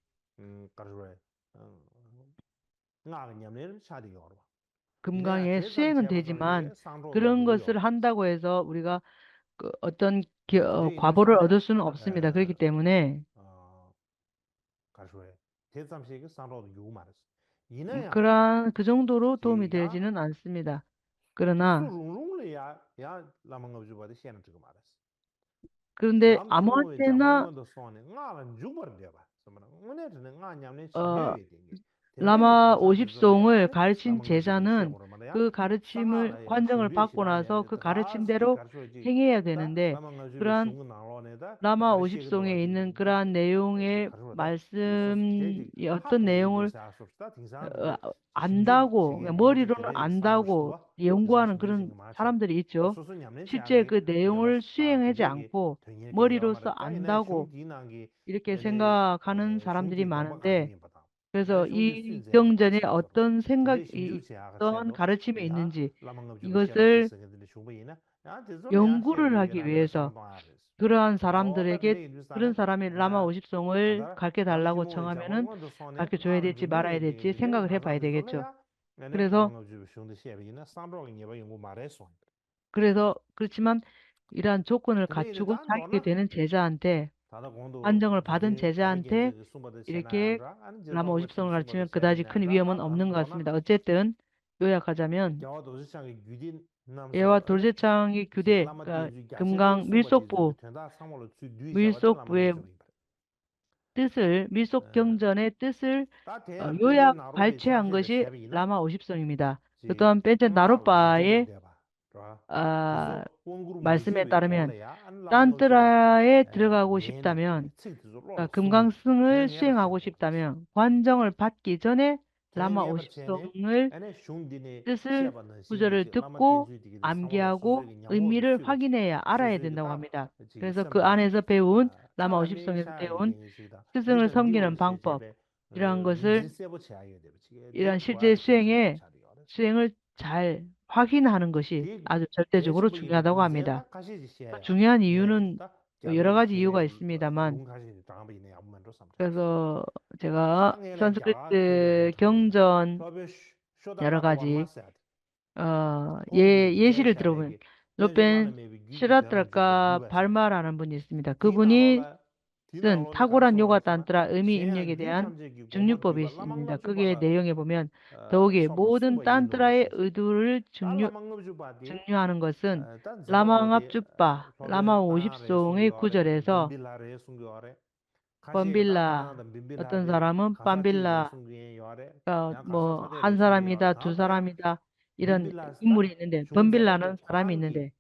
까르로에 nga nyamne shadi yorwa ine 금강에 tesam 수행은 cheba 되지만 samshige sangro 그런 lugu 것을 yorwa 한다고 해서 우리가 그 어떤 today ine 과보를 shadi 얻을 수는 없습니다. 그렇기 때문에 가르소에 tesam shige sangro lugu maras 이네야 그러한 그 정도로 도움이 지야 되지는 않습니다. 디수 그러나 룽룽le 야 라망가 주바데 시에나 지금 마ras 그런데 람 주로에 아무한테나 자몽도 소네 nga는 주버 되바 somana 오늘은 nga 냠네 어, 시뇌에 된게 대뇌에 라마 가서 되서래야 50송을 아니 가르친 라망가 주바데 제자는 시에고로 말이야 그 가르침을 상하라야 관정을 슝류에 받고 나서 시라네 그 다스기 가르침대로 가르쳐지 행해야 다 되는데 라망가 주베 그러한 슝은 나로네다 라마 가르치게 50송에 있는 도와지 그러한 내용의 가르쳐다 디소스 말씀이 제지 어떤 하프에 내용을 이버사 섭스다 어, 딩상들이 심중 안다고 시기 그냥 딘데 머리로는 되레 안다고 상로스도 연구하는 디자스 그런 베이징 마체 사람들이 있죠. 소소 냠네 실제 차게 그 내용을 다 수행하지 되게 않고 되게 머리로서 여마다 이네 안다고 슝디난기 이렇게 에네 생각하는 사람들이 슝디 많은데 공부하는 바다 그래서 아니 슝디 이 순제도 경전에 마찬가지로 어떤 딘데 생각이 심주시아가 어떤 셔도 가르침이 야 있는지 라망갑 주고 시아바티 이것을 쓰게들 슝부이나 야 대소래야 연구를 셰베 하기 라베라 위해서 상도아레스 그러한 오 사람들에게 다른데 그런 인도스탄에 사람이 라마 50송을 가다 가르쳐 달라고 람주모의 청하면은 자본도 손에 가르쳐 줘야 나는 될지 말아야 주류에 될지 되게 생각을 해봐야 나가는 되겠죠. 솔래야 내가 그래서 라망갑 주고 슝도 셰베이나 상도가 예바 연구 말했어 그렇지만 이러한 조건을 근데 이제 갖추고 단 자격이 너나 되는 제자한테 다다 공도 관정을 받은 주제 다른 제자한테 겐제 숨바다 이렇게 세나안라 아니 라마 제삼과 50송을 팀숨바다 가르치면 그다지 큰 셰베나안라 위험은 없는 다단 것 너나 같습니다. 어쨌든 요약하자면 겨도 지창의 유딘 예와 남서 아니 돌제창의 규대, 라마 그러니까 띠주 야체베 금강 숨바티 저 밀속부, 된다 상월로 주 뒤샤바다 라망가 밀속부의 좀 밀속경전의 뜻을 다대 벤제 요약 나로베 발췌한 참셰베 것이 셰베이나 라마 50송입니다. 그 지 또한 벤제 나로 주버 나룻바의 되바 라 아, 디소 원그룹 말씀에 무주베 따르면 콜레야 안 라망가 주바 딴뜨라에 들어가고 겐데 싶다면 미치 디소 로로 그러니까 숨기 금강승을 그냥 예버 수행하고 쳔고 싶다면 관정을 받기 전에 라마 그냥 예버 쳔네 50송을 에네 슝디네 뜻을 시아바는 구절을 신기지 라마 듣고 띠주 디게 상월로 암기하고 수수에게 냥고도 의미를 수요지 확인해야 알아야 수수에게 된다고 다 합니다. 지기 그래서 그 섬지 안에서 배운 라마 차라미 50송에서 샤이 배운 갱이시다 스승을 리더 섬기는 리오르 방법, 셰제베 이러한 것을 린진세버 제아요 되버 지게 데 이런 실제 도와지 겐세베 차리 어레스 수행을 잘 확인하는 것이 디 아주 절대적으로 대신부기도 중요하다고 합니다. 딘센다 가시지 그 시야야 중요한 이유는 제베다 여러 자베 가지 이유가 체베 있습니다만, 룽가시 당하베네 아무만도 삼차스 그래서 제가 상해나 갸 체베 산스크리트 로타베이나 경전 로베 여러 쇼다카도 가지 와르마세아디 통기디 예시를 들어보면 제샤베기 로벤 벤조라나 메비 규기 되는 주버 시라트라카 규바세아디 발마라는 분이 있습니다. 그분이 디나로라 쓴 디나로네 탁월한 요가 가르소나로서나 단트라 의미 시에나 입력에 대한 규탐제기 고버 중류법이 규바 있습니다. 라망갑 거기에 주바라 내용에 보면 더욱이 서버 모든 숨바 인도로 단트라의 시스 의도를 다 라망갑 주바디 중요하는 것은 단 저버버디 라마응합주빠 라마 로벤 나레 50송의 숭교아레 구절에서 범빌라레 숭교아레 가시에가 다 범빌라 타나다 어떤 범빌라디 사람은 가사티레 밤빌라 숭교에 요아레 야 뭐 한 가사타데레 숭교야 사람이다 두 다 그래 사람이다 이런 범빌라스다 인물이 있는데 범빌라는 중제바도 사람이 쾅기 있는데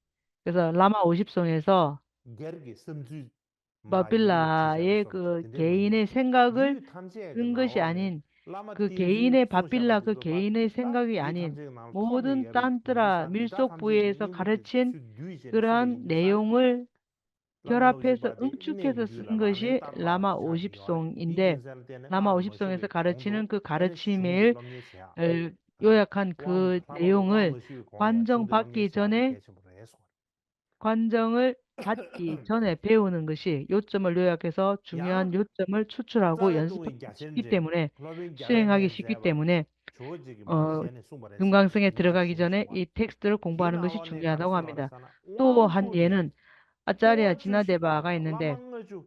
그래서 라마 50송에서 게르기 섬주 마이기 지샤바 바빌라의 섬지 그 근데 뭐이 개인의 생각을 유 탐지에가 쓴 것이 나로네 아닌 라마 그 띠주 개인의 바빌라 그 손샤바디 그바 개인의 다 생각이 유 아닌 탐지가 나로 토네 모든 예비 딴뜨라 인도산 다 밀속 탐지가 부에서 닝부티 가르친 수 듀이제네 수베 그러한 인도산 내용을 라망가 결합해서 주바디 이내 응축해서 쓴 규라라네 것이 라마 따라와지 차지 요아레 이 50송인데 근사를 때는 라마 나도 50송에서 머쇼베 가르치는 공도 그 에네 슝디 가르침을 럼니시야 요약한 왕 그 사로도 왕 내용을 머시고 공야 슝디 관정받기 럼니시야디 전에 개침으로 해서 관정을 받기 전에 배우는 것이 요점을 요약해서 중요한 양 요점을 추출하고 짜레 연습하기 동의 쉽기 갸센제 때문에 클로빙 수행하기 갸레네 쉽기 제바 때문에 조지기 어, 마시에네 숨바레스 금강승에 네 들어가기 전에 슝수와 이 텍스트를 공부하는 것이 디나로네 중요하다고 가르소 합니다. 알았잖아 또 한 왕쿠디 예는 아짜리아 지나데바가 오주시고라 있는데 라망어주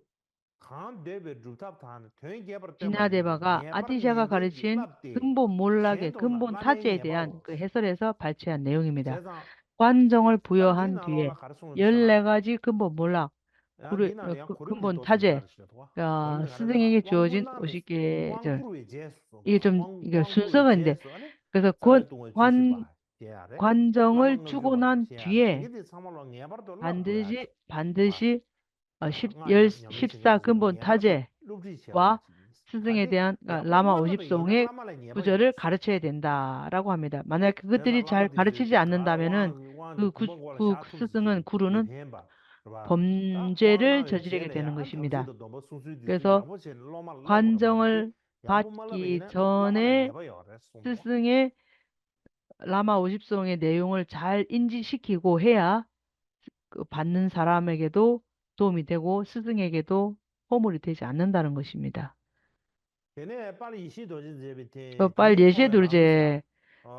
간 데베 루탑탄 된 개버 때문에 지나데바가 네버 아디샤가 닌데기 가르친 랍디 근본 몰락의 셴도나 근본 라멘 타제에 대한 네바로 그 해설에서 발췌한 내용입니다. 세상 관정을 단 부여한 뒤에 디나로나 가르소는 주잖아 14가지 근본 몰락, 야 디나리아 고르미 근본 또 딘다 타제, 시도와 고르미 가르잖아 스승에게 주어진 왕군나메스 50개절, 왕쿠르의 제수 이게 좀, 이게 왕쿠르의 순서가인데, 제수 아니 그래서 짜레 동의 주시바 제아레 관정을 라망어 주고 주바 난 제아레 뒤에 이게 사말로 네버도 랍도야지 반드시 와 14 냠네 챙겨 14 가지고 근본 네버도 타제와 룹지 시야바지 스승에 대한 라마 50송의 구절을 가르쳐야 된다라고 합니다. 만약 그것들이 잘 가르치지 않는다면은 그 스승은 구루는 범죄를 저지르게 되는 것입니다. 그래서 관정을 받기 전에 스승의 라마 50송의 내용을 잘 인지시키고 해야 그 받는 사람에게도 도움이 되고 스승에게도 허물이 되지 않는다는 것입니다. 빨리 예시에 둘제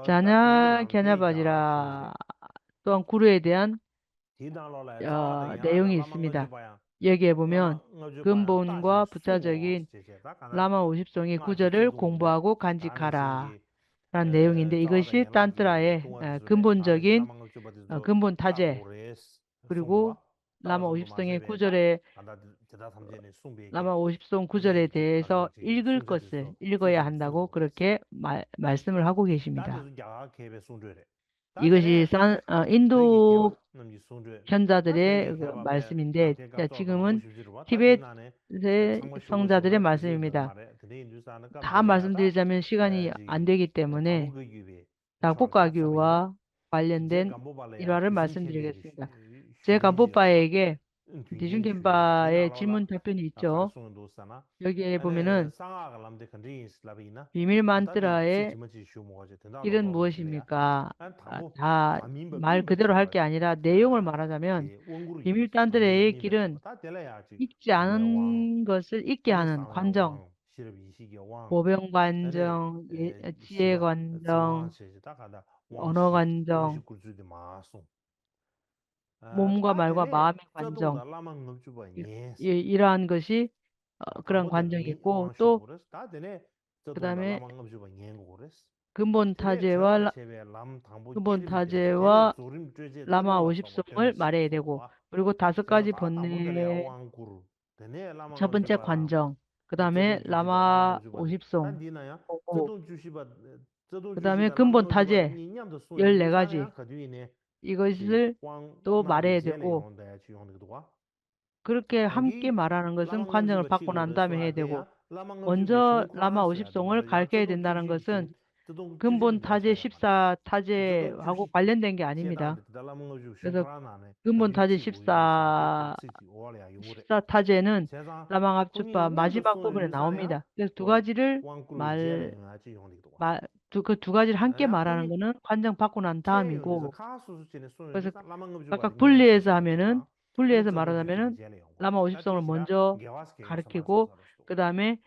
자냐 갸냐바지라 또한 구루에 대한 내용이 있습니다. 여기에 보면 근본과 부차적인 라마 50송의 구절을 공부하고 간직하라 라는 내용인데 이것이 딴트라의 근본적인 근본 타제 그리고 라마 50송의 구절에 라마 50송 구절에 대해서 읽어야 한다고 그렇게 말씀을 하고 계십니다. 이것이 인도 현자들의 그 말씀인데 지금은 티베트의 성자들의 말씀입니다. 다 말씀드리자면 시간이 안 되기 때문에 다국가교와 관련된 일화를 말씀드리겠습니다. 제 간포파에게 디중겐바의 질문 답변이 있죠. 여기에 보면은 비밀 만트라의 길은 무엇입니까? 다 말 그대로 할 게 아니라 내용을 말하자면 비밀 만트라의 길은 읽지 않은 것을 읽게 하는 관정, 보병관정, 지혜관정, 언어관정, 몸과 말과 마음의 관정 이러한 것이 그런 관정이 있고 또 그다음에 근본 타제와 라마 50송을 말해야 되고 그리고 5가지 번뇌 첫 번째 관정 그다음에 라마 50송 그다음에 근본 타제 14가지 이것을 또 말해야 되고 그렇게 함께 말하는 것은 관정을 받고 난 다음에 해야 되고 먼저 라마 50송을 가르쳐야 된다는 것은 근본 타제 14타제하고 관련된 게 아닙니다. 그래서 근본 타제 14타제는 라마갑주파 마지막 부분에 나옵니다. 그래서 두 가지를 그 두 가지를 함께 말하는 것은 관정 받고 난 다음이고 그래서 각각 분리해서 말하자면은 라마 50송을 먼저 가르치고 그 다음에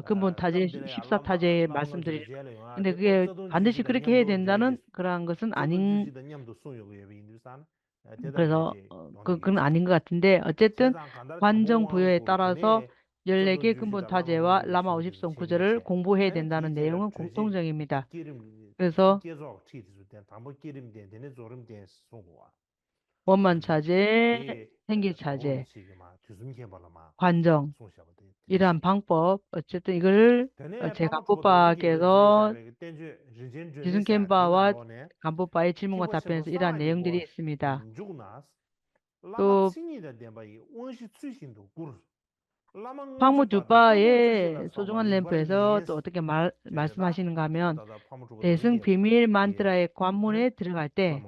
근본 타제 14타제 말씀드리는 근데 그게 반드시 그렇게 해야 된다는 그러한 것은 아닌 그래서 그건 아닌 것 같은데 어쨌든 관정 부여에 따라서 14개 근본 타제와 라마 50송 구절을 공부해야 된다는 내용은 공통적입니다. 그래서 원만 차제, 생기 차제, 관정 이러한 방법 어쨌든 이걸 제 간부파께서 기순캔바와 간부파의 질문과 답변에서 이러한 내용들이 있습니다. 또 황무주파의 소중한 램프에서 또 어떻게 말씀하시는가 하면 대승 비밀 만트라의 관문에 들어갈 때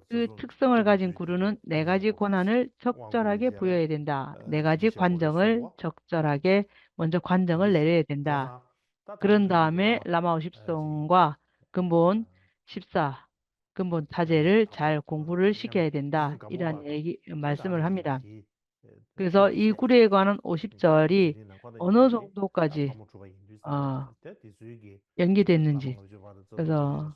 그 특성을 가진 구루는 4가지 권한을 적절하게 부여해야 된다. 4가지 관정을 적절하게 먼저 관정을 내려야 된다. 그런 다음에 라마 50송과 근본 14, 근본 타제를 잘 공부를 시켜야 된다. 이런 말씀을 합니다. 그래서 이 구리에 관한 50절이 어느 정도까지 연기됐는지 그래서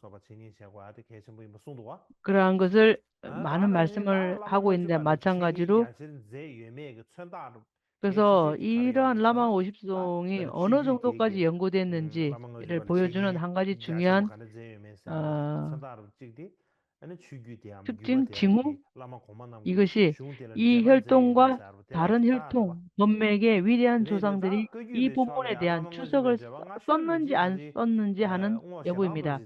그러한 것을 많은 말씀을 하고 있는데 마찬가지로 그래서 이러한 라마 50송이 어느 정도까지 연구됐는지를 보여주는 한 가지 중요한 특징, 징후 이것이 이 혈통과 다른 혈통, 문맥의 위대한 조상들이 이 본문에 대한 추석을 썼는지 안 썼는지 하는 여부입니다.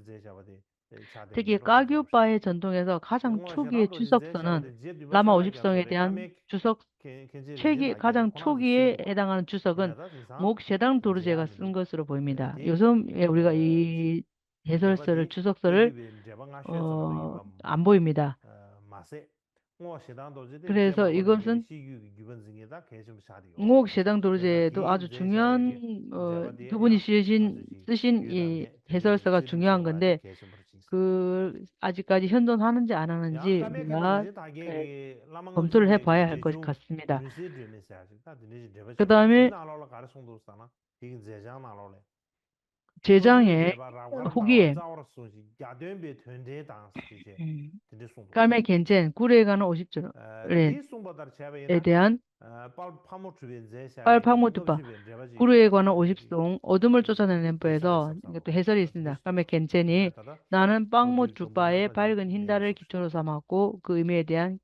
특히 까규파의 전통에서 가장 초기의 주석서는 라마 50성에 대한 주석 가장 초기에 해당하는 주석은 옥셰당 도르제가 쓴 것으로 보입니다. 요즘에 우리가 이 해설서를 주석서를 안 보입니다. 그래서 이것은 옥셰당 도르제도 아주 중요한 두 분이 쓰신 이 해설서가 중요한 건데 아직까지 현존하는지 안 하는지 우리가 검토를 해봐야 할 것 같습니다. 그 다음에 제장의 후기에 깔메 겐젠 구레에 관한 50절에 대한 빨파모두파 구루에 관한 50송 어둠을 쫓아내는 램프에서 이것도 해설이 있습니다. 깔메 겐젠이 나는 빵모두파의 밝은 흰달을 기초로 삼았고 그 의미에 대한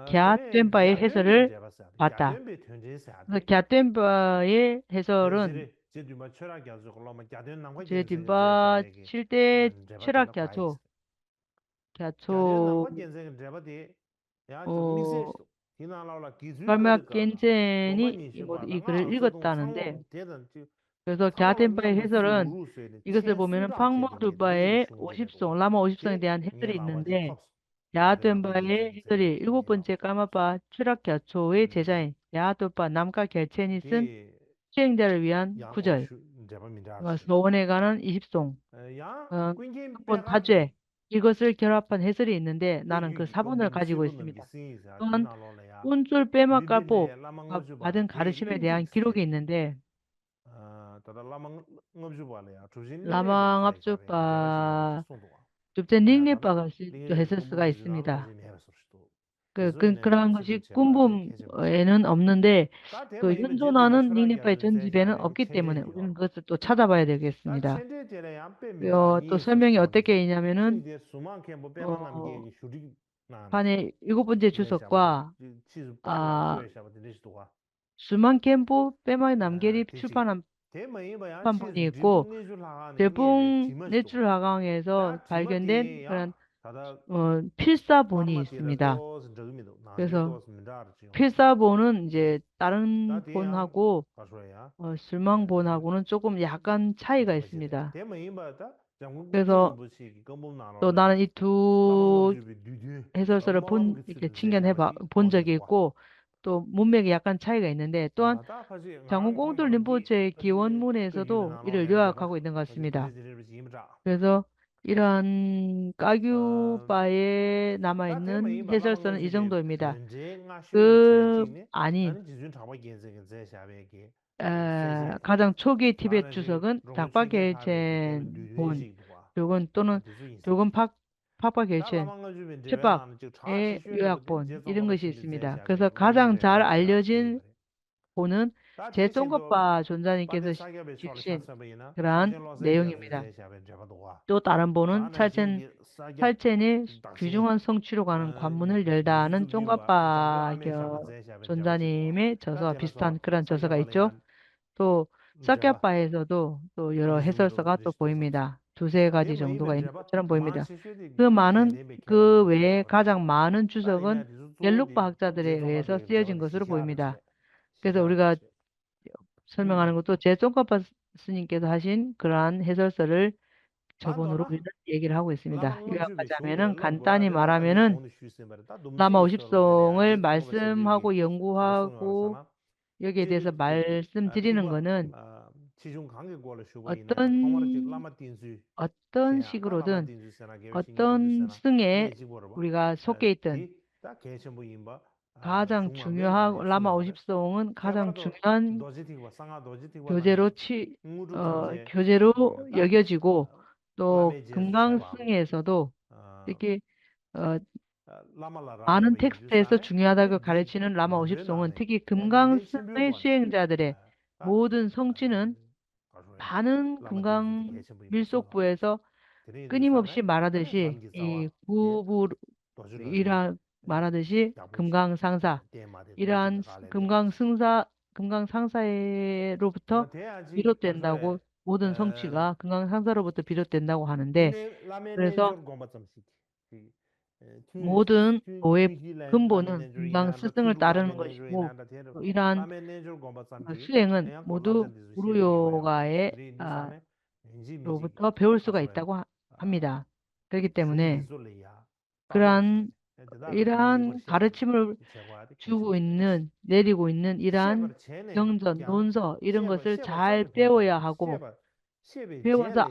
갸된바의 해설을 봤다. 그래서 갸된바의 해설은 제 뒷바 7대 철학 갸초 깔메 겐젠이 이 글을 읽었다는데 그래서 갸덴바의 해설은 이것을 보면은 팡모두바의 50송, 라마 50송에 대한 해설이 있는데 야덴바의 해설이 7번째 까마바 추락갸초의 제자인 야도바 남가 겔첸이 쓴 수행자를 위한 구절 서원에 관한 20송 본 다죄 이것을 결합한 해설이 있는데 나는 그 사본을 가지고 있습니다. 또한 꾼줄 빼막가보 받은 가르침에 대한 기록이 있는데 라망압주바 줍젠 닝리바가 또 해설서가 있습니다. 그런 것이 군부에는 없는데 그 현존하는 닝리바의 전집에는 없기 때문에 우리는 그것을 또 찾아봐야 되겠습니다. 또 설명이 어떻게 있냐면은 반의 7번째 주석과 수만 캠보 빼마이 남계리 출판한 출판본이 있고 대봉 내출 하강에서 발견된 그런 필사본이 있습니다. 그래서 필사본은 이제 다른 본하고 술망본하고는 조금 약간 차이가 있습니다. 그래서 또 나는 이 두 해설서를 이렇게 친견해 본 적이 있고 또 문맥이 약간 차이가 있는데 또한 장군공돌 림포체의 기원문에서도 이를 요약하고 있는 것 같습니다. 그래서 이러한 까규바에 남아있는 해설서는 이 정도입니다. 아닌 가장 초기 티베트 주석은 닥바겔첸 본 또는 팍바겔첸 첩박의 요약본 이런 것이 있습니다. 그래서 가장 잘 알려진 본은 제똥것바 존자님께서 주신 그러한 내용입니다. 또 다른 본은 찰첸의 귀중한 성취로 가는 관문을 열다는 쫑갑바 존자님의 저서와 비슷한 그런 저서가 있죠. 또 사캬바에서도 또 여러 해설서가 또 보입니다. 두세 가지 정도가 있는 것처럼 보입니다. 그 외에 가장 많은 주석은 옐룩바 학자들에 의해서 쓰여진 것으로 보입니다. 그래서 우리가 설명하는 것도 제종갑바 스님께서 하신 그러한 해설서를 저번으로 우리는 얘기를 하고 있습니다. 요약하자면은 간단히 말하면은 라마 50송을 말씀하고 연구하고 여기에 대해서 말씀드리는 것은 어떤 식으로든 어떤 승에 우리가 속해 있던 가장 중요한 라마 50송은 가장 중요한 교재로 여겨지고 또 금강승에서도 이렇게 많은 텍스트에서 중요하다고 가르치는 라마 50송은 특히 금강승의 수행자들의 모든 성취는 많은 금강 밀속부에서 끊임없이 말하듯이 이 구부이라 말하듯이 금강상사 이러한 금강상사로부터 비롯된다고 모든 성취가 금강산사로부터 비롯된다고 하는데, 그래서 모든 도의 근본은 금강 스승을 따르는 것이고, 또 이러한 수행은 모두 구루요가의 로부터 배울 수가 있다고 합니다. 그렇기 때문에 그러한 이러한 가르침을 주고 있는, 내리고 있는 이러한 경전, 논서 이런 것을 잘 배워야 하고, 배워서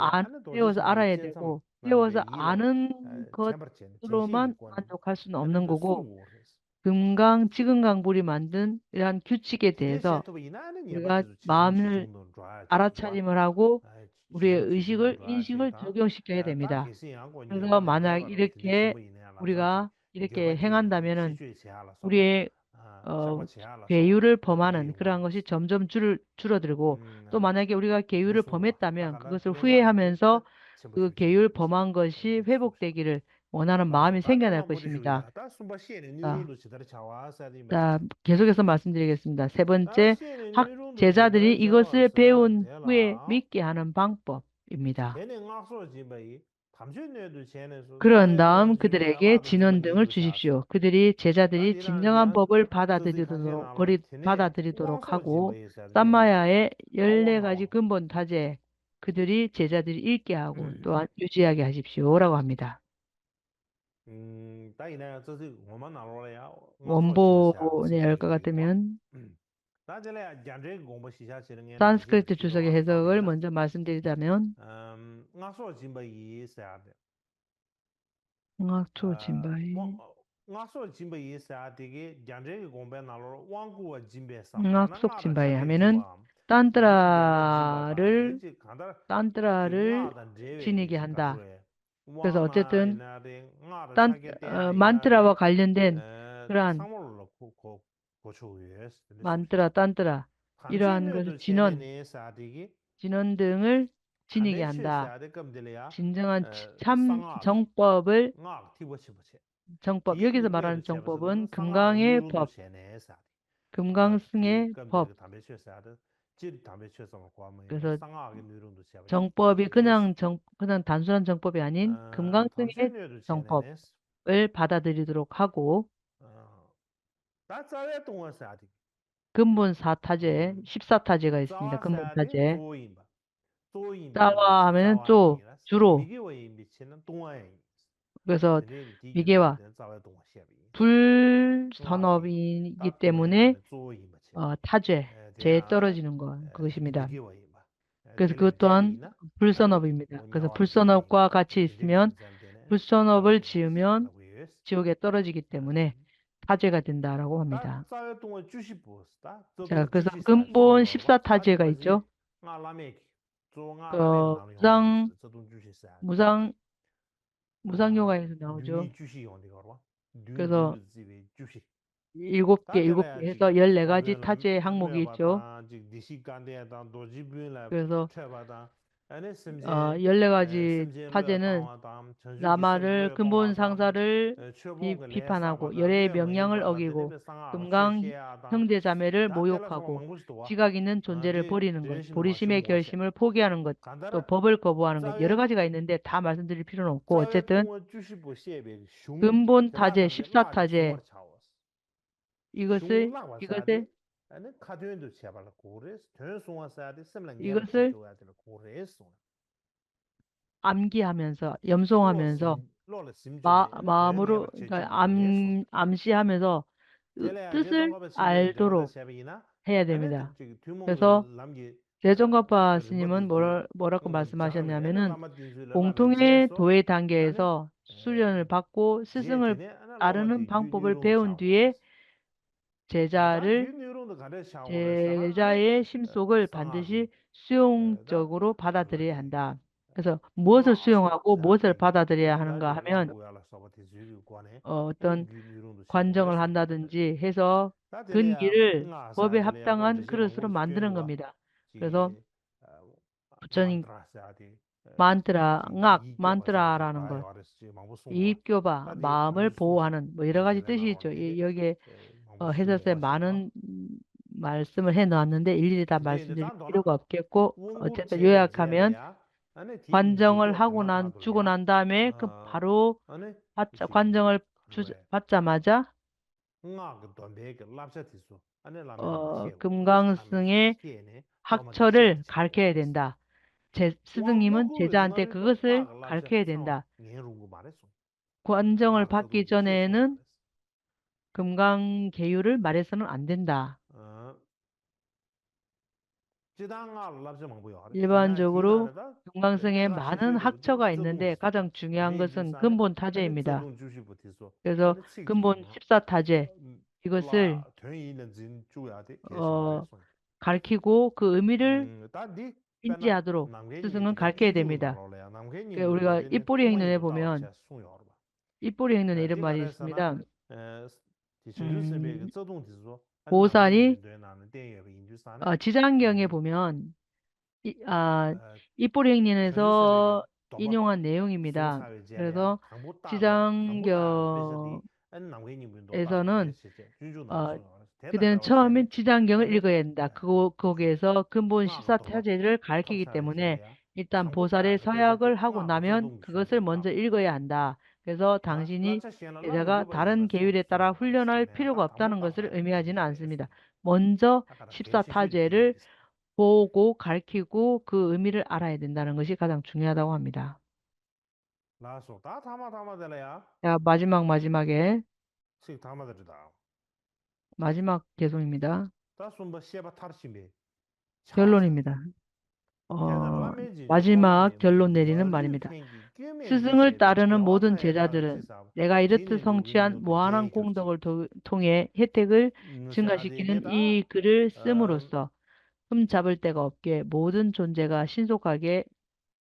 알아야 되고, 배워서 아는 것으로만 만족할 수는 없는 거고, 지금강불이 만든 이러한 규칙에 대해서 우리가 마음을 알아차림을 하고 우리의 인식을 적용시켜야 됩니다. 그래서 만약 이렇게 우리가 이렇게 행한다면은 우리의 계율을 범하는 그러한 것이 점점 줄어들고, 또 만약에 우리가 계율을 범했다면 그것을 후회하면서 그 계율 범한 것이 회복되기를 원하는 마음이 생겨날 것입니다. 자, 계속해서 말씀드리겠습니다. 세 번째, 제자들이 이것을 배운 후에 믿게 하는 방법입니다. 그런 다음 그들에게 진언등을 주십시오. 제자들이 진정한 법을 받아들이도록 하고, 삼마야의 14가지 근본 타제, 제자들이 읽게 하고 또한 유지하게 하십시오라고 합니다. 원본에 열 것 같으면 산스크리트 주석의 해석을 먼저 말씀드리자면, 응악초 진바이, 응악속 진바이 하면은 딴뜨라를 지니게 한다. 그래서 어쨌든 만트라와 관련된 그러한 딴뜨라 이러한 것을 진원 등을 지니게 한다. 진정한 참 정법을 여기서 말하는 정법은 금강의 법, 금강승의 법. 그래서 정법이 그냥 단순한 정법이 아닌 금강승의 정법을 받아들이도록 하고, 근본 4타제, 14타제가 있습니다. 근본 타제. 따와 하면은 주로. 그래서 미개와 불선업이기 때문에 죄에 떨어지는 그것입니다. 그래서 그것 또한 불선업입니다. 그래서 불선업과 같이 있으면, 불선업을 지으면 지옥에 떨어지기 때문에 타죄가 된다라고 합니다. 자, 그래서 근본 14타죄가 있죠. 무상요가에서 나오죠. 그래서 7개 해서 14가지 타죄 항목이 있죠. 그래서 14가지 타죄는 라마를, 근본 상사를 비판하고 열애의 명령을 어기고 금강 형제 자매를 모욕하고 지각 있는 존재를 버리는 것, 보리심의 결심을 포기하는 것, 또 법을 거부하는 것, 여러 가지가 있는데 다 말씀드릴 필요는 없고, 어쨌든 근본 타제, 14타제 이것을 암기하면서, 염송하면서 마음으로, 그러니까 암시하면서 뜻을 알도록 해야 됩니다. 그래서 대종갑파 스님은 뭐라고 말씀하셨냐면은, 공통의 도의 단계에서 수련을 받고 스승을 따르는 방법을 배운 뒤에 제자의 심속을 반드시 수용적으로 받아들여야 한다. 그래서 무엇을 수용하고 무엇을 받아들여야 하는가 하면, 어떤 관정을 한다든지 해서 근기를 법에 합당한 그릇으로 만드는 겁니다. 그래서 부처님 만트라라는 것, 이입교바, 마음을 보호하는 여러 가지 뜻이 있죠. 여기에 해설서에 많은 말씀을 해 놓았는데 일일이 다 말씀드릴 필요가 없겠고 어쨌든 요약하면 관정을 주고 난 다음에 그 바로 관정을 받자마자 금강승의 학철을 가르쳐야 된다. 스승님은 제자한테 그것을 가르쳐야 된다. 관정을 받기 전에는 금강계율을 말해서는 안 된다. 일반적으로 금강승에 많은 학처가 있는데 가장 중요한 것은 근본 타제입니다. 그래서 근본 14타제 이것을 가르치고 그 의미를 인지하도록 스승은 가르쳐야 됩니다. 그러니까 우리가 입보리 행론에 보면 입보리 행론에 이런 말이 있습니다. 보살이 지장경에 보면 입보리 행론에서 인용한 내용입니다. 그래서 지장경에서는 그때는 처음엔 지장경을 읽어야 된다. 거기에서 근본 14타제를 가르치기 때문에 일단 보살의 서약을 하고 나면 그것을 먼저 읽어야 한다. 그래서 당신이 제자가 다른 계율에 따라 훈련할 필요가 없다는 것을 의미하지는 않습니다. 먼저 14타제를 보고 가르치고 그 의미를 알아야 된다는 것이 가장 중요하다고 합니다. 자, 마지막에 마지막 개송입니다. 결론입니다. 마지막 결론 내리는 말입니다. 스승을 따르는 모든 제자들은 내가 이렇듯 성취한 무한한 공덕을 통해 혜택을 증가시키는 이 글을 씀으로써 흠잡을 데가 없게 모든 존재가 신속하게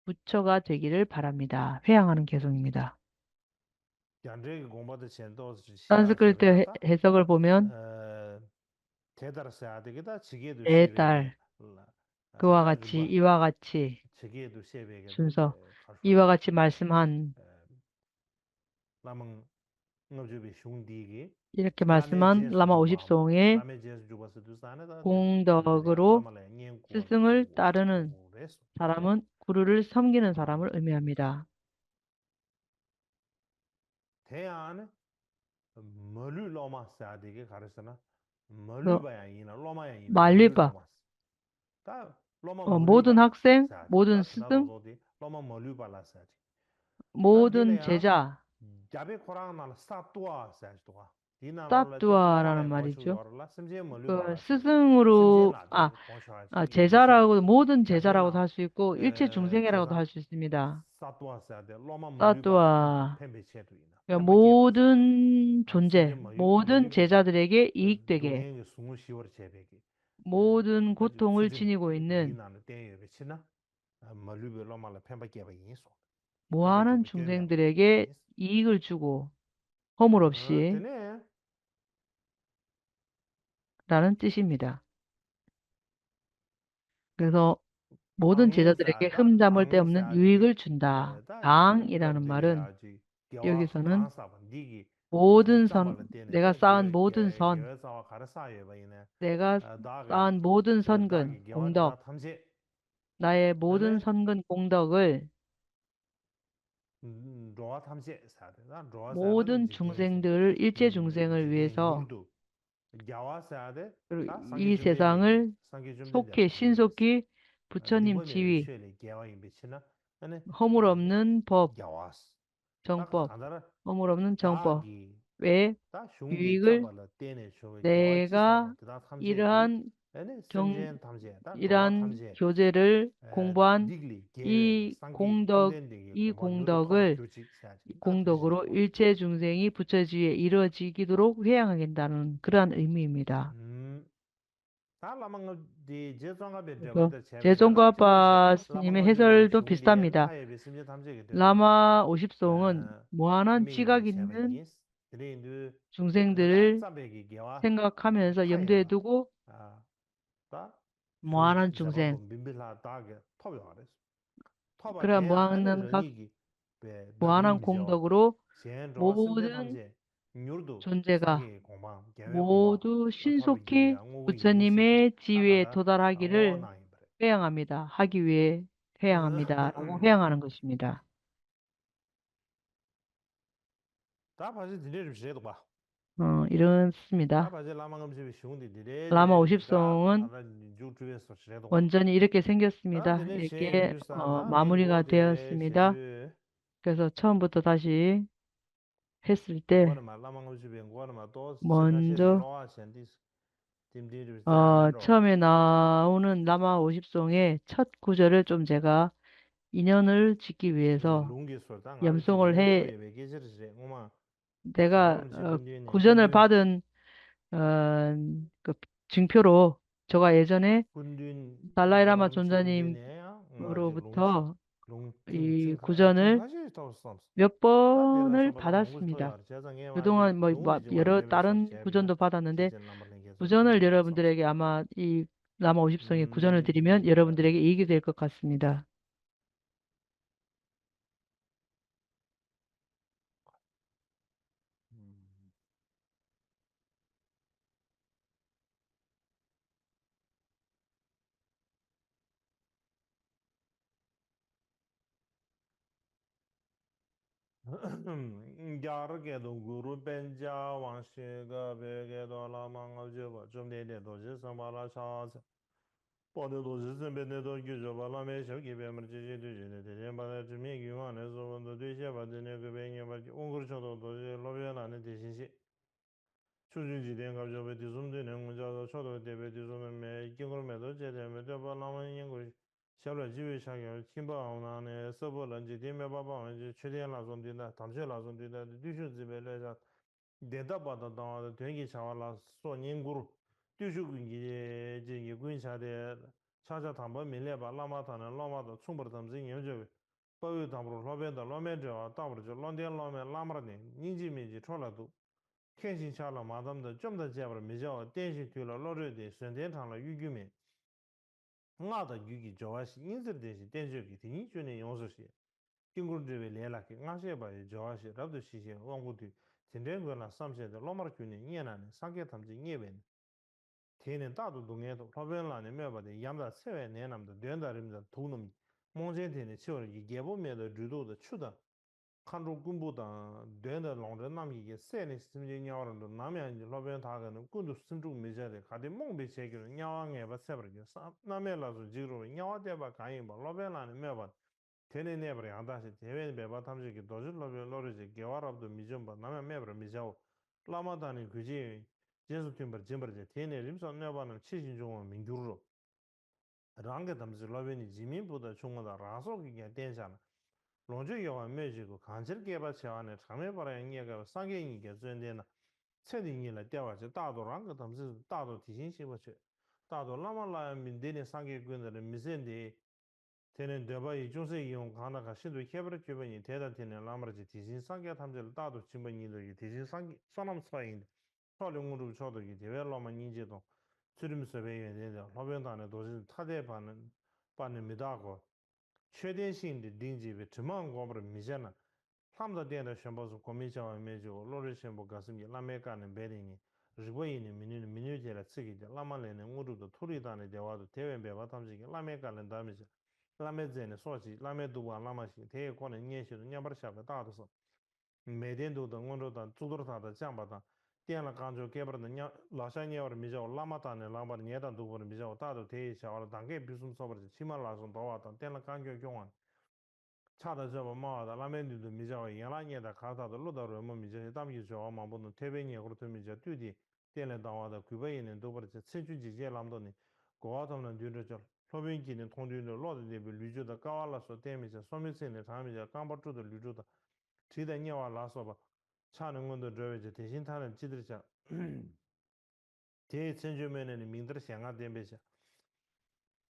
부처가 되기를 바랍니다. 회양하는 개송입니다. 산스크리트 해석을 보면 내달 그와 같이 이와 같이 순서 이와 같이 말씀한 이렇게 말씀한 라마 50송의 공덕으로 스승을 따르는 사람은 구루를 섬기는 사람을 의미합니다. 말리바 모든 학생, 모든 스승, 모든 제자 사뚜아라는 말이죠. 그 스승으로 제자라고 모든 제자라고도 할 수 있고 일체 중생이라고도 할 수 있습니다. 사뚜아 그러니까 모든 존재, 모든 제자들에게 이익되게 모든 고통을 지니고 있는 무한한 중생들에게 이익을 주고 허물 없이 라는 뜻입니다. 그래서 모든 제자들에게 흠잡을 데 없는 유익을 준다. 방이라는 말은 여기서는 내가 쌓은 모든 선, 내가 쌓은 모든 선근, 공덕, 나의 모든 선근 공덕을 모든 중생들, 일체 중생을 위해서 그리고 이 세상을 신속히 부처님 지위, 허물 없는 법, 정법, 허물 없는 정법의 유익을 내가 이러한 교재를 공부한 이 공덕으로 일체 중생이 부처지위에 이루어지도록 회양하겠다는 그러한 의미입니다. 제종과파 스님의 해설도 비슷합니다. 라마 50송은 무한한 지각 있는 중생들을 생각하면서 염두에 두고 무한한 중생 그런 무한한 공덕으로 모든 존재가 모두 신속히 부처님의 지위에 나가다 도달하기를 나잉 그래. 회양합니다. 하기 위해 회양합니다라고 회양하는 것입니다. 다 봐지 디레 주제도 봐. 다 이렇습니다. 봐지 라망음식 쉬운데 디레 라마 디레 다 50송은 알아 주주에서 주제도 봐. 원전이 이렇게 다 생겼습니다. 디네 셰 이렇게 뮤사 다 마무리가 닝고 디레 되었습니다. 셰주 그래서 처음부터 다시 했을 때 고르마 라망음식 고르마 또 시간시 먼저 로아 셴디스 딤디르 자만로 처음에 나오는 라마 50송의 첫 구절을 좀 제가 인연을 짓기 위해서 룽기 소다 나를 염송을 지금 해 뼈에 베개지르지 오마 내가 자발음식 군디니 구전을 군디 받은 어, 그 증표로 제가 예전에 군딘 달라이라마 자발음식 군디니야 아직 롱치 존자님으로부터 롱팅 이 징크라 구전을 징크하시 또 몇 다 번을 데라서 발라 몽고 받았습니다. 토야 재장에 와지 그동안 뭐 롱지 지와라 여러 데베서 다른 제비나 구전도 받았는데 지진 남발린 게서 구전을 징크라 삼스 여러분들에게 아마 이 라마 50성의 구전을 드리면 야 여러분들에게 이익이 될 것 같습니다. 야르게도 구루 벤자 왕시가 베게도 라망아지바 좀 내내도 지서마라 샤스 뻔해도 지선배네도 규조바 라메셔 기베머지지 되지네 대전바다 주미 기관에서 원도 되셔바드네 그 뱅여바 옹그르쳐도 도지 로변하는 대신시 추진지된 갑자기 뒤숨되는 문자도 쳐도 대배 뒤숨에 경험에도 제대로 발라만 연구 샤로 지위 상여 팀바오나네 서버런지 데메바바원지 최대한라선디나 담셔라선디나 뒤슈지벨레자 대다바다 당하다 되게 자와라 소닝구루 뒤슈군기 제기 군사대 차자 담바 밀레바 라마타는 라마도 충분히 담진 여저 빠위 담으로 로벤다 로메저 담으로 론덴 로메 라마르네 닌지미지 촐라도 天心下了 마담도 좀더 제발 미저 대신 뒤로 로르데 선대탕로 유규미 나다 유기 좋아시 인서 대신 대적이 되니 주네 용서시 킹군드베 레라케 나셔 봐요 좋아시 라도 시시 왕고디 진den거나 삼세도 로마르큐니 니에나네 상계 탐지 니에벤 대는 다도 동에도 로벤라네 메바데 양다 세외 내남도 된다림다 도놈 몽제테네 치월 이게 보면도 주도도 추다 칸로 군보다 된다 롱전 남이게 세네 심지 냐오는도 남이 로벤 다가는 군도 심중 메자데 가데 몽베 세기로 냐왕에 바세버게 남에라서 지로 냐와데바 가이바 로벤라네 메바 테네 네버리 안다시 대외 베바 탐지기 도저 로벤 로르지 게와랍도 미좀바 남에 메버리 미자오 라마다니 그지 제수 팀버 짐버제 테네 림선 네바는 치신 중은 민주로 랑게 담지 로벤이 지민보다 중요하다 라소기게 된잖아 론주 영화 매지고 간절 개발 체안에 참여바라 영예가 상계인이게 전되나 체딩이라 대화지 다도랑 그 담지 다도 디신시버체 다도 라말라 민데네 상계군들의 미센데 되는 대바이 중세 이용 가나가 신도 개발 주변이 대단되는 라마르지 디신 상계 탐지를 다도 진번이들 디신 상계 사람 사이인데 서령으로 저도기 대외로만 인지도 주름서 배에 되는 로변단의 도시 타대반은 반는 미다고 최대신의 딩지비 주만 고브르 미잖아 삼다 대의 셴보스 고미자와 메조 로르 셴보 가슴이 라메카는 베리니 르보이니 미뉴제라 쓰기데 라말레는 우르도 토리단의 대화도 대외배와 탐지기 라메카는 담이지 라메제네 소시 라메두와 라마시 대권은 예시도 냐버샤가 다도서 매den도 등원로다 주도르다다 장바다电了 강조 개버는 냐 라샤니어를 미저 라마타네 라마르 녀단 두버는 미저 다도 대샤와 단계 비숨 서버지 치말라선 도와다 电了 강조 경원 차다 저거 마다 라멘디도 미저 양라니에다 가다도 로다로 뭐 미저 담기 저 마보는 태베니 그렇도 미저 뒤디 电了 다와다 구베이는 도버지 세주지제 람도니 고아도는 뒤르죠 소변기는 통뒤는 로드데 류주다 까왈라서 데미저 소미세네 담이저 깜버트도 류주다 지대 녀와 라서바 차는 건도 저외제 대신 타는 지들자 대천주면은 민들 생각 됨베자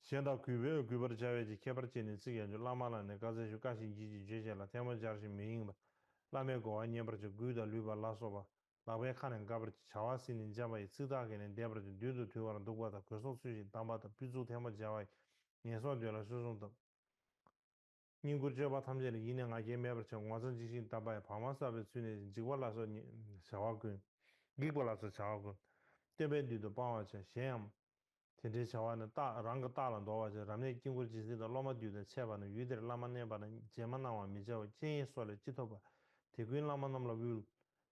현다 규베 규버 자외지 개버지는 쓰게 라마라네 가자주 가시 지지 제제라 테마자르시 미잉바 라메고 아니버지 구다 류바 라소바 라베 칸은 가버지 자와시는 자바이 쓰다게는 데버지 류도 되어라 도과다 그소 수지 담바다 비주 테마 자와이 예소되라 수송도 닝구르저바 탐제는 이능하게 매버지 와선 지신 담바이 파마사베 수네 지고라서 자와군 기고라서 자와군 대배디도 방어체 시험 텐데 샤와는 따 랑가 따란 도와제 라메 긴고 지시도 로마디도 체바는 유들 라마네바는 제만나와 미저 진이 소리 지도바 대군 라마남라 위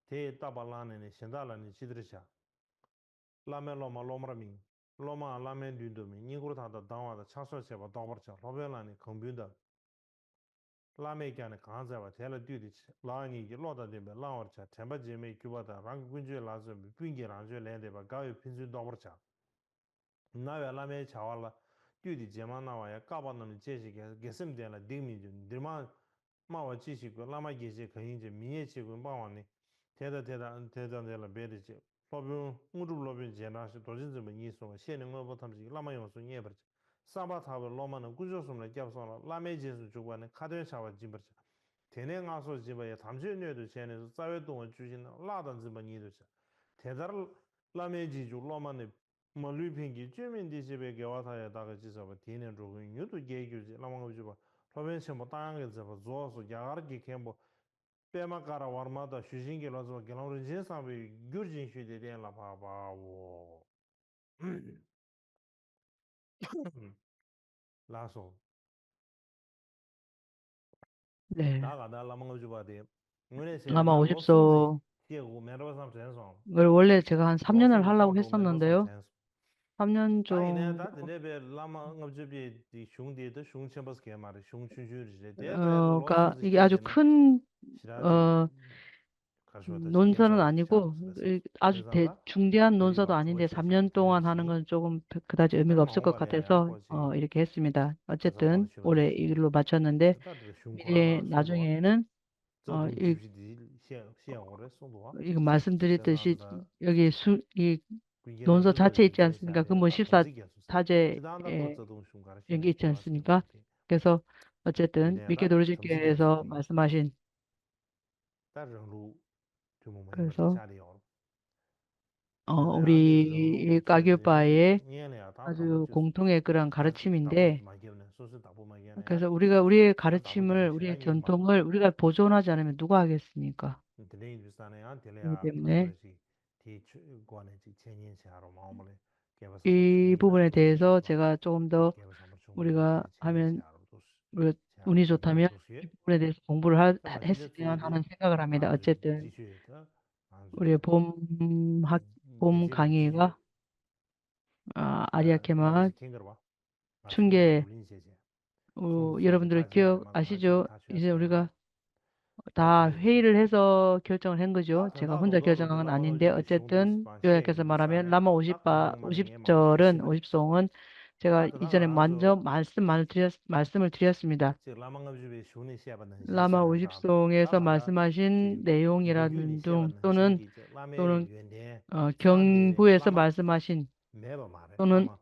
대따발라네 신달라니 지드르샤 라메 로마 로마라미 로마 라메 듀도미 니고로 다다 당와다 차소체바 도버차 로벨라니 컴퓨터 라메기안의 강자와 대라 듀디 라니 로다 데베 라워차 템바제메 규바다 랑 군주에 라서 빈게 랑주에 랜데바 가요 핀수 도버차 나야 라메 차왈라 듀디 제만나와야 까바는 제시게 게슴데라 딩미준 드마 마와 지시고 라마 게시 근인제 미예 지고 마와니 대다데라 베르지 로빈 무릎 로빈 제나시 도진즈메 니소 시에는 뭐 보탐지 라마 용소 니에버지 사바타브 로마는 구조스나 잡서나 라메 제수 주관의 카드 샤와 짐버지 대내 가서 집에 담주녀도 전에서 사회동을 주신 라던 집은이도 대다를 라메 지주 로마는 말루핑기 주민디 집에 개와사야 다가 지서 대내 로군 유도 계규지 라마가 주바 로벤시 뭐 땅에 잡아 조서 야가르기 캠보 빼마가라 와르마다 휴진기 라서 gelaurin 제사비 규진 휴대된 라 봐봐오 라소 네. 나가다 라망을 줘봐대 문에서 라마 나 로송지 50송 제고 메로삼 전송 을 원래 제가 한 3년을 로송지 하려고 상도 메로삼 했었는데요. 전송 3년 다이네 정도 다 드네베 라마 응업주비 디 슝디도 슝첨버스게 말이 슝춘주르제 대도 그러니까 로송지 이게 아주 시에는 큰 시라데 음, 가셔다 논서는 개서 아니고 샤브스베스 아주 대상가 중대한 거기 논서도 봐 아닌데 주어체 3년 상태 동안 하는 시 건 조금 그다지 의미가 다른 없을 것 오버래야 같아서 거지 이렇게 했습니다. 어쨌든 가서 올해 쉬어지 이걸로 마쳤는데 다들 미래 슝콜라라 송도 나중에는 저동 이, 주시디 시행 오래 송도 이거 말씀드렸듯이 대상다 여기 이 군계는 논서 주로 자체 있지 이제 않습니까? 그 뭐 딱 검색이 없었어 14타제에 지단다 또 저동 슝가라 이런 게 시행 있지 고라스게 않습니까? 말이지 그래서 어쨌든 믿게 이내다 검색이 도르시께서 없었기 말씀하신 다른 루 주문만 이버지 그래서 자리요 근데 안데 우리 루 제제 가교바의 니에야 다 담아 아주 주스 공통의 그런 다시 담아 가르침인데 마기는 소스 담아 마기는 그래서 우리가 우리의 다 담아 가르침을, 주는 우리의 시간이 봐 전통을 우리가 보존하지 않으면 누가 하겠습니까? 드레인 비슷하네 안 그렇기 텔레야 때문에 가서지 티 관해지 체인시 하러 마음을 개발 삼을 이 충분히 부분에 도시 대해서 되서 제가 조금 더 개발 삼을 충분히 우리가 체인시 하면 하러 도시 우리가 자 운이 딩거 좋다면 도시에 이 부분에 대해서 공부를 당아 진짜 했으면 주어디 하는 생각을 합니다. 아주 어쨌든 지슈에다 아주 우리의 봄 예제를 지슈에 강의가 아리아케마 다시 캥거로 봐 맞춤이 춘계 돌린 세제 송도시에서 여러분들 기억 다지마다 다시 아시죠? 다 이제 쉬었어요 우리가 다 다들 회의를 해서 결정을 한 거죠. 다 제가 단다 혼자 동도 그 결정한 건 라마가 아닌데 집이 슝도 어쨌든 시반 요약해서 시행이 말하면 비슷하네 라마 딱 감동 많은 게 마음을 50절은 쉬시면 50송은 제가 다 이전에 단다가 먼저 아주 말씀을 드렸습니다. 즉 라마가 집이 슝이 시아받는 라마 시선은 다도 다 50송에서 가다 말씀하신 지 내용이라는 무균이 등 시아받는 또는 신기 이제 라메의 또는 유엔데 산데 경부에서 라마 말씀하신 매번 말해 또는 라마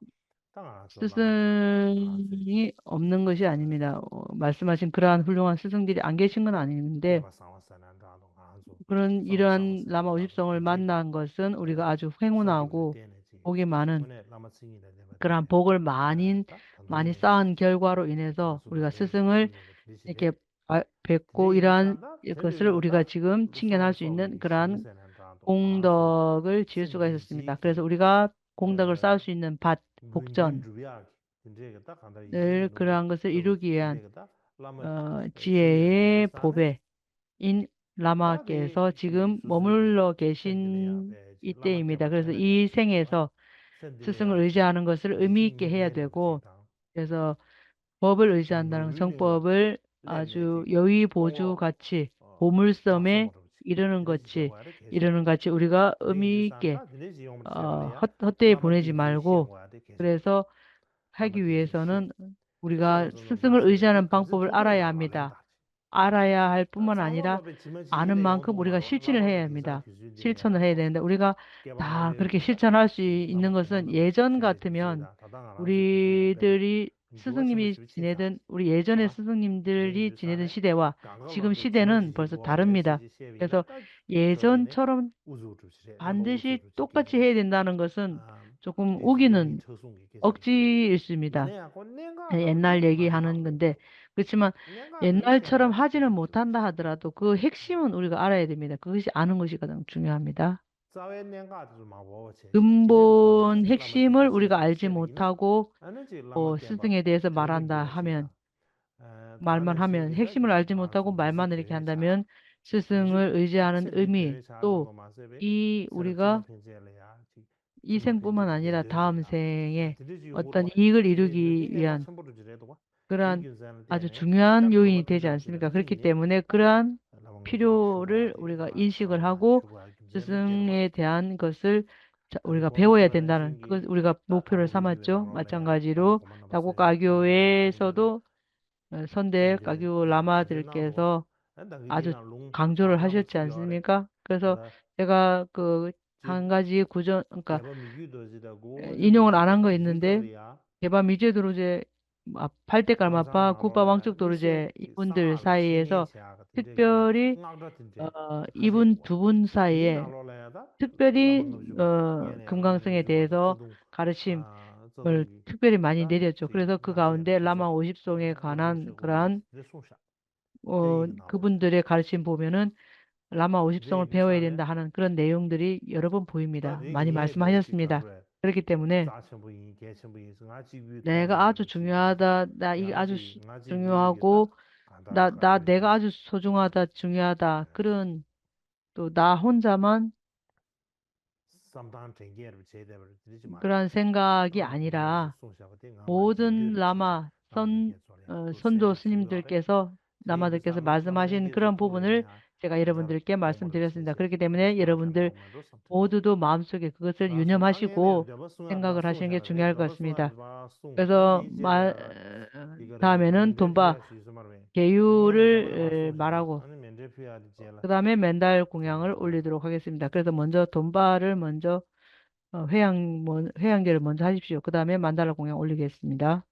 땅아서 라마 집이 아주 스승이 없는 것이 아닙니다. 말씀하신 그러한 훌륭한 스승들이 안 계신 건 아닌데 개발 상황사는 다도 아주 그런 성 이러한 상황사는 라마 다도 50성을 대제비 만난 것은 우리가 에 아주 선비를 행운하고 떼내지 복이 많은 문에 라마 승인을 그러한 내버리네 복을 많이 단도리네 쌓은 결과로 인해서 가수 우리가 말해 스승을 신경을 이렇게 들이시대 뵙고 드레이 이러한 비싼다 것을 우리가 들리는다 지금 칭견할 상황 수 있는 속이 그러한 신세는 다도 아주 공덕을 지을 수가 있었습니다. 그래서 생기지기 우리가 공덕을 쌓을 수 있는 복전을 군준주야 근데가 딱 한다 이지 누구 그러한 것을 저거 이루기 위한 근데가 라마 슈에 말해 지혜의 비슷하네 보배인 다들 라마께서 시 지금 수수료비 머물러 센들이야 계신 배지 라마 이때입니다. 개발 그래서 전에 이 봐 생에서 스승을 센들이야 의지하는 것을 의미 있게 해야 지진이 되고, 지다 그래서 법을 정말 의지한다는 루빙을 성법을 아주 렌네지 여의보주 똥어 같이 보물섬에 라서머로 이르는 드레지 것이 정화를 계셔 이르는 같이 우리가 드레인 의미 있게 비싼다 드레지 용을 제발이야 헛되이 라마 보내지 듀지 말고, 시행와야 돼 계셔 그래서 라마 하기 듀지 시 위해서는 우리가 시행선도 스승을 마셔야 돼 의지하는 거기서 방법을 알아야 두고야 합니다. 말렌다 알아야 할 뿐만 아니라 상관없이 지만 아는 지진의 만큼 용도 우리가 말어 실천을 해야 라마도 비싼 합니다. 기술이네 실천을 해야 라서 되는데 우리가 다 개발하지 그렇게 비싸 실천할 수 있는 라마 것은 개발도 예전 제제 같으면 기술이다 다당 알아서 기술이 빼봐 우리들이 누가 첨부 스승님이 집친다 지내던 우리 예전의 봐 드레인 스승님들이 지내던 비싸네 시대와 지금 강가마도 지만 시대는 지지 벌써 고아래 다릅니다. 시지 시에비나 그래서 딱 저기네 예전처럼 우주주시래 내가 반드시 우주주 똑같이 지키네 해야 된다는 것은 아 조금 리스데니 우기는 처송이 계셔 억지일습니다. 이내하고 내가 가도 옛날 내가 가도 얘기하는 하고 건데 그렇지만 내가 옛날처럼 그렇게 하지는 계속 못한다 하더라도 그 아, 핵심은 우리가 알아야 됩니다. 그것이 아는 것이 가장 중요합니다. 근본 핵심을 우리가 알지 못하고 스승에 대해서 말한다 하면 말만 하면 핵심을 알지 못하고 말만 이렇게 한다면 스승을 의지하는 의미 또 우리가 이 생뿐만 아니라 다음 생에 어떤 이익을 이루기 위한 그러한 아주 중요한 요인이 되지 않습니까? 그렇기 때문에 그러한 필요를 우리가 인식을 하고 스승에 대한 것을 우리가 배워야 된다는 그것 우리가 목표를 삼았죠. 마찬가지로 다국가교회에서도 선대 가교 라마들께서 아주 강조를 하셨지 않습니까? 그래서 제가 그 한 가지 그러니까 인용을 안 한 거 있는데 개바 미제 도로제 팔대 갈마파 구파 왕족 도로제 이분들 사이에서 특별히 이분 두 분 사이에 특별히 금강성에 대해서 가르침을 특별히 많이 내렸죠. 그래서 그 가운데 라마 50송에 관한 그러한 그분들의 가르침 보면은 라마 50송을 배워야 된다 하는 그런 내용들이 여러 번 보입니다. 많이 말씀하셨습니다. 그렇기 때문에 내가 아주 중요하다, 나 이게 아주 중요하고, 내가 아주 소중하다, 중요하다, 그런 또 나 혼자만 그런 생각이 아니라 모든 라마 선조 스님들께서 라마들께서 말씀하신 그런 부분을 제가 여러분들께 말씀드렸습니다. 그렇기 때문에 여러분들 모두도 마음속에 그것을 유념하시고 생각을 하시는 게 중요할 것 같습니다. 그래서 다음에는 돈바 계율을 말하고 그 다음에 맨달 공양을 올리도록 하겠습니다. 그래서 먼저 돈바를 먼저 회양제를 먼저 하십시오. 그 다음에 만달라 공양 올리겠습니다.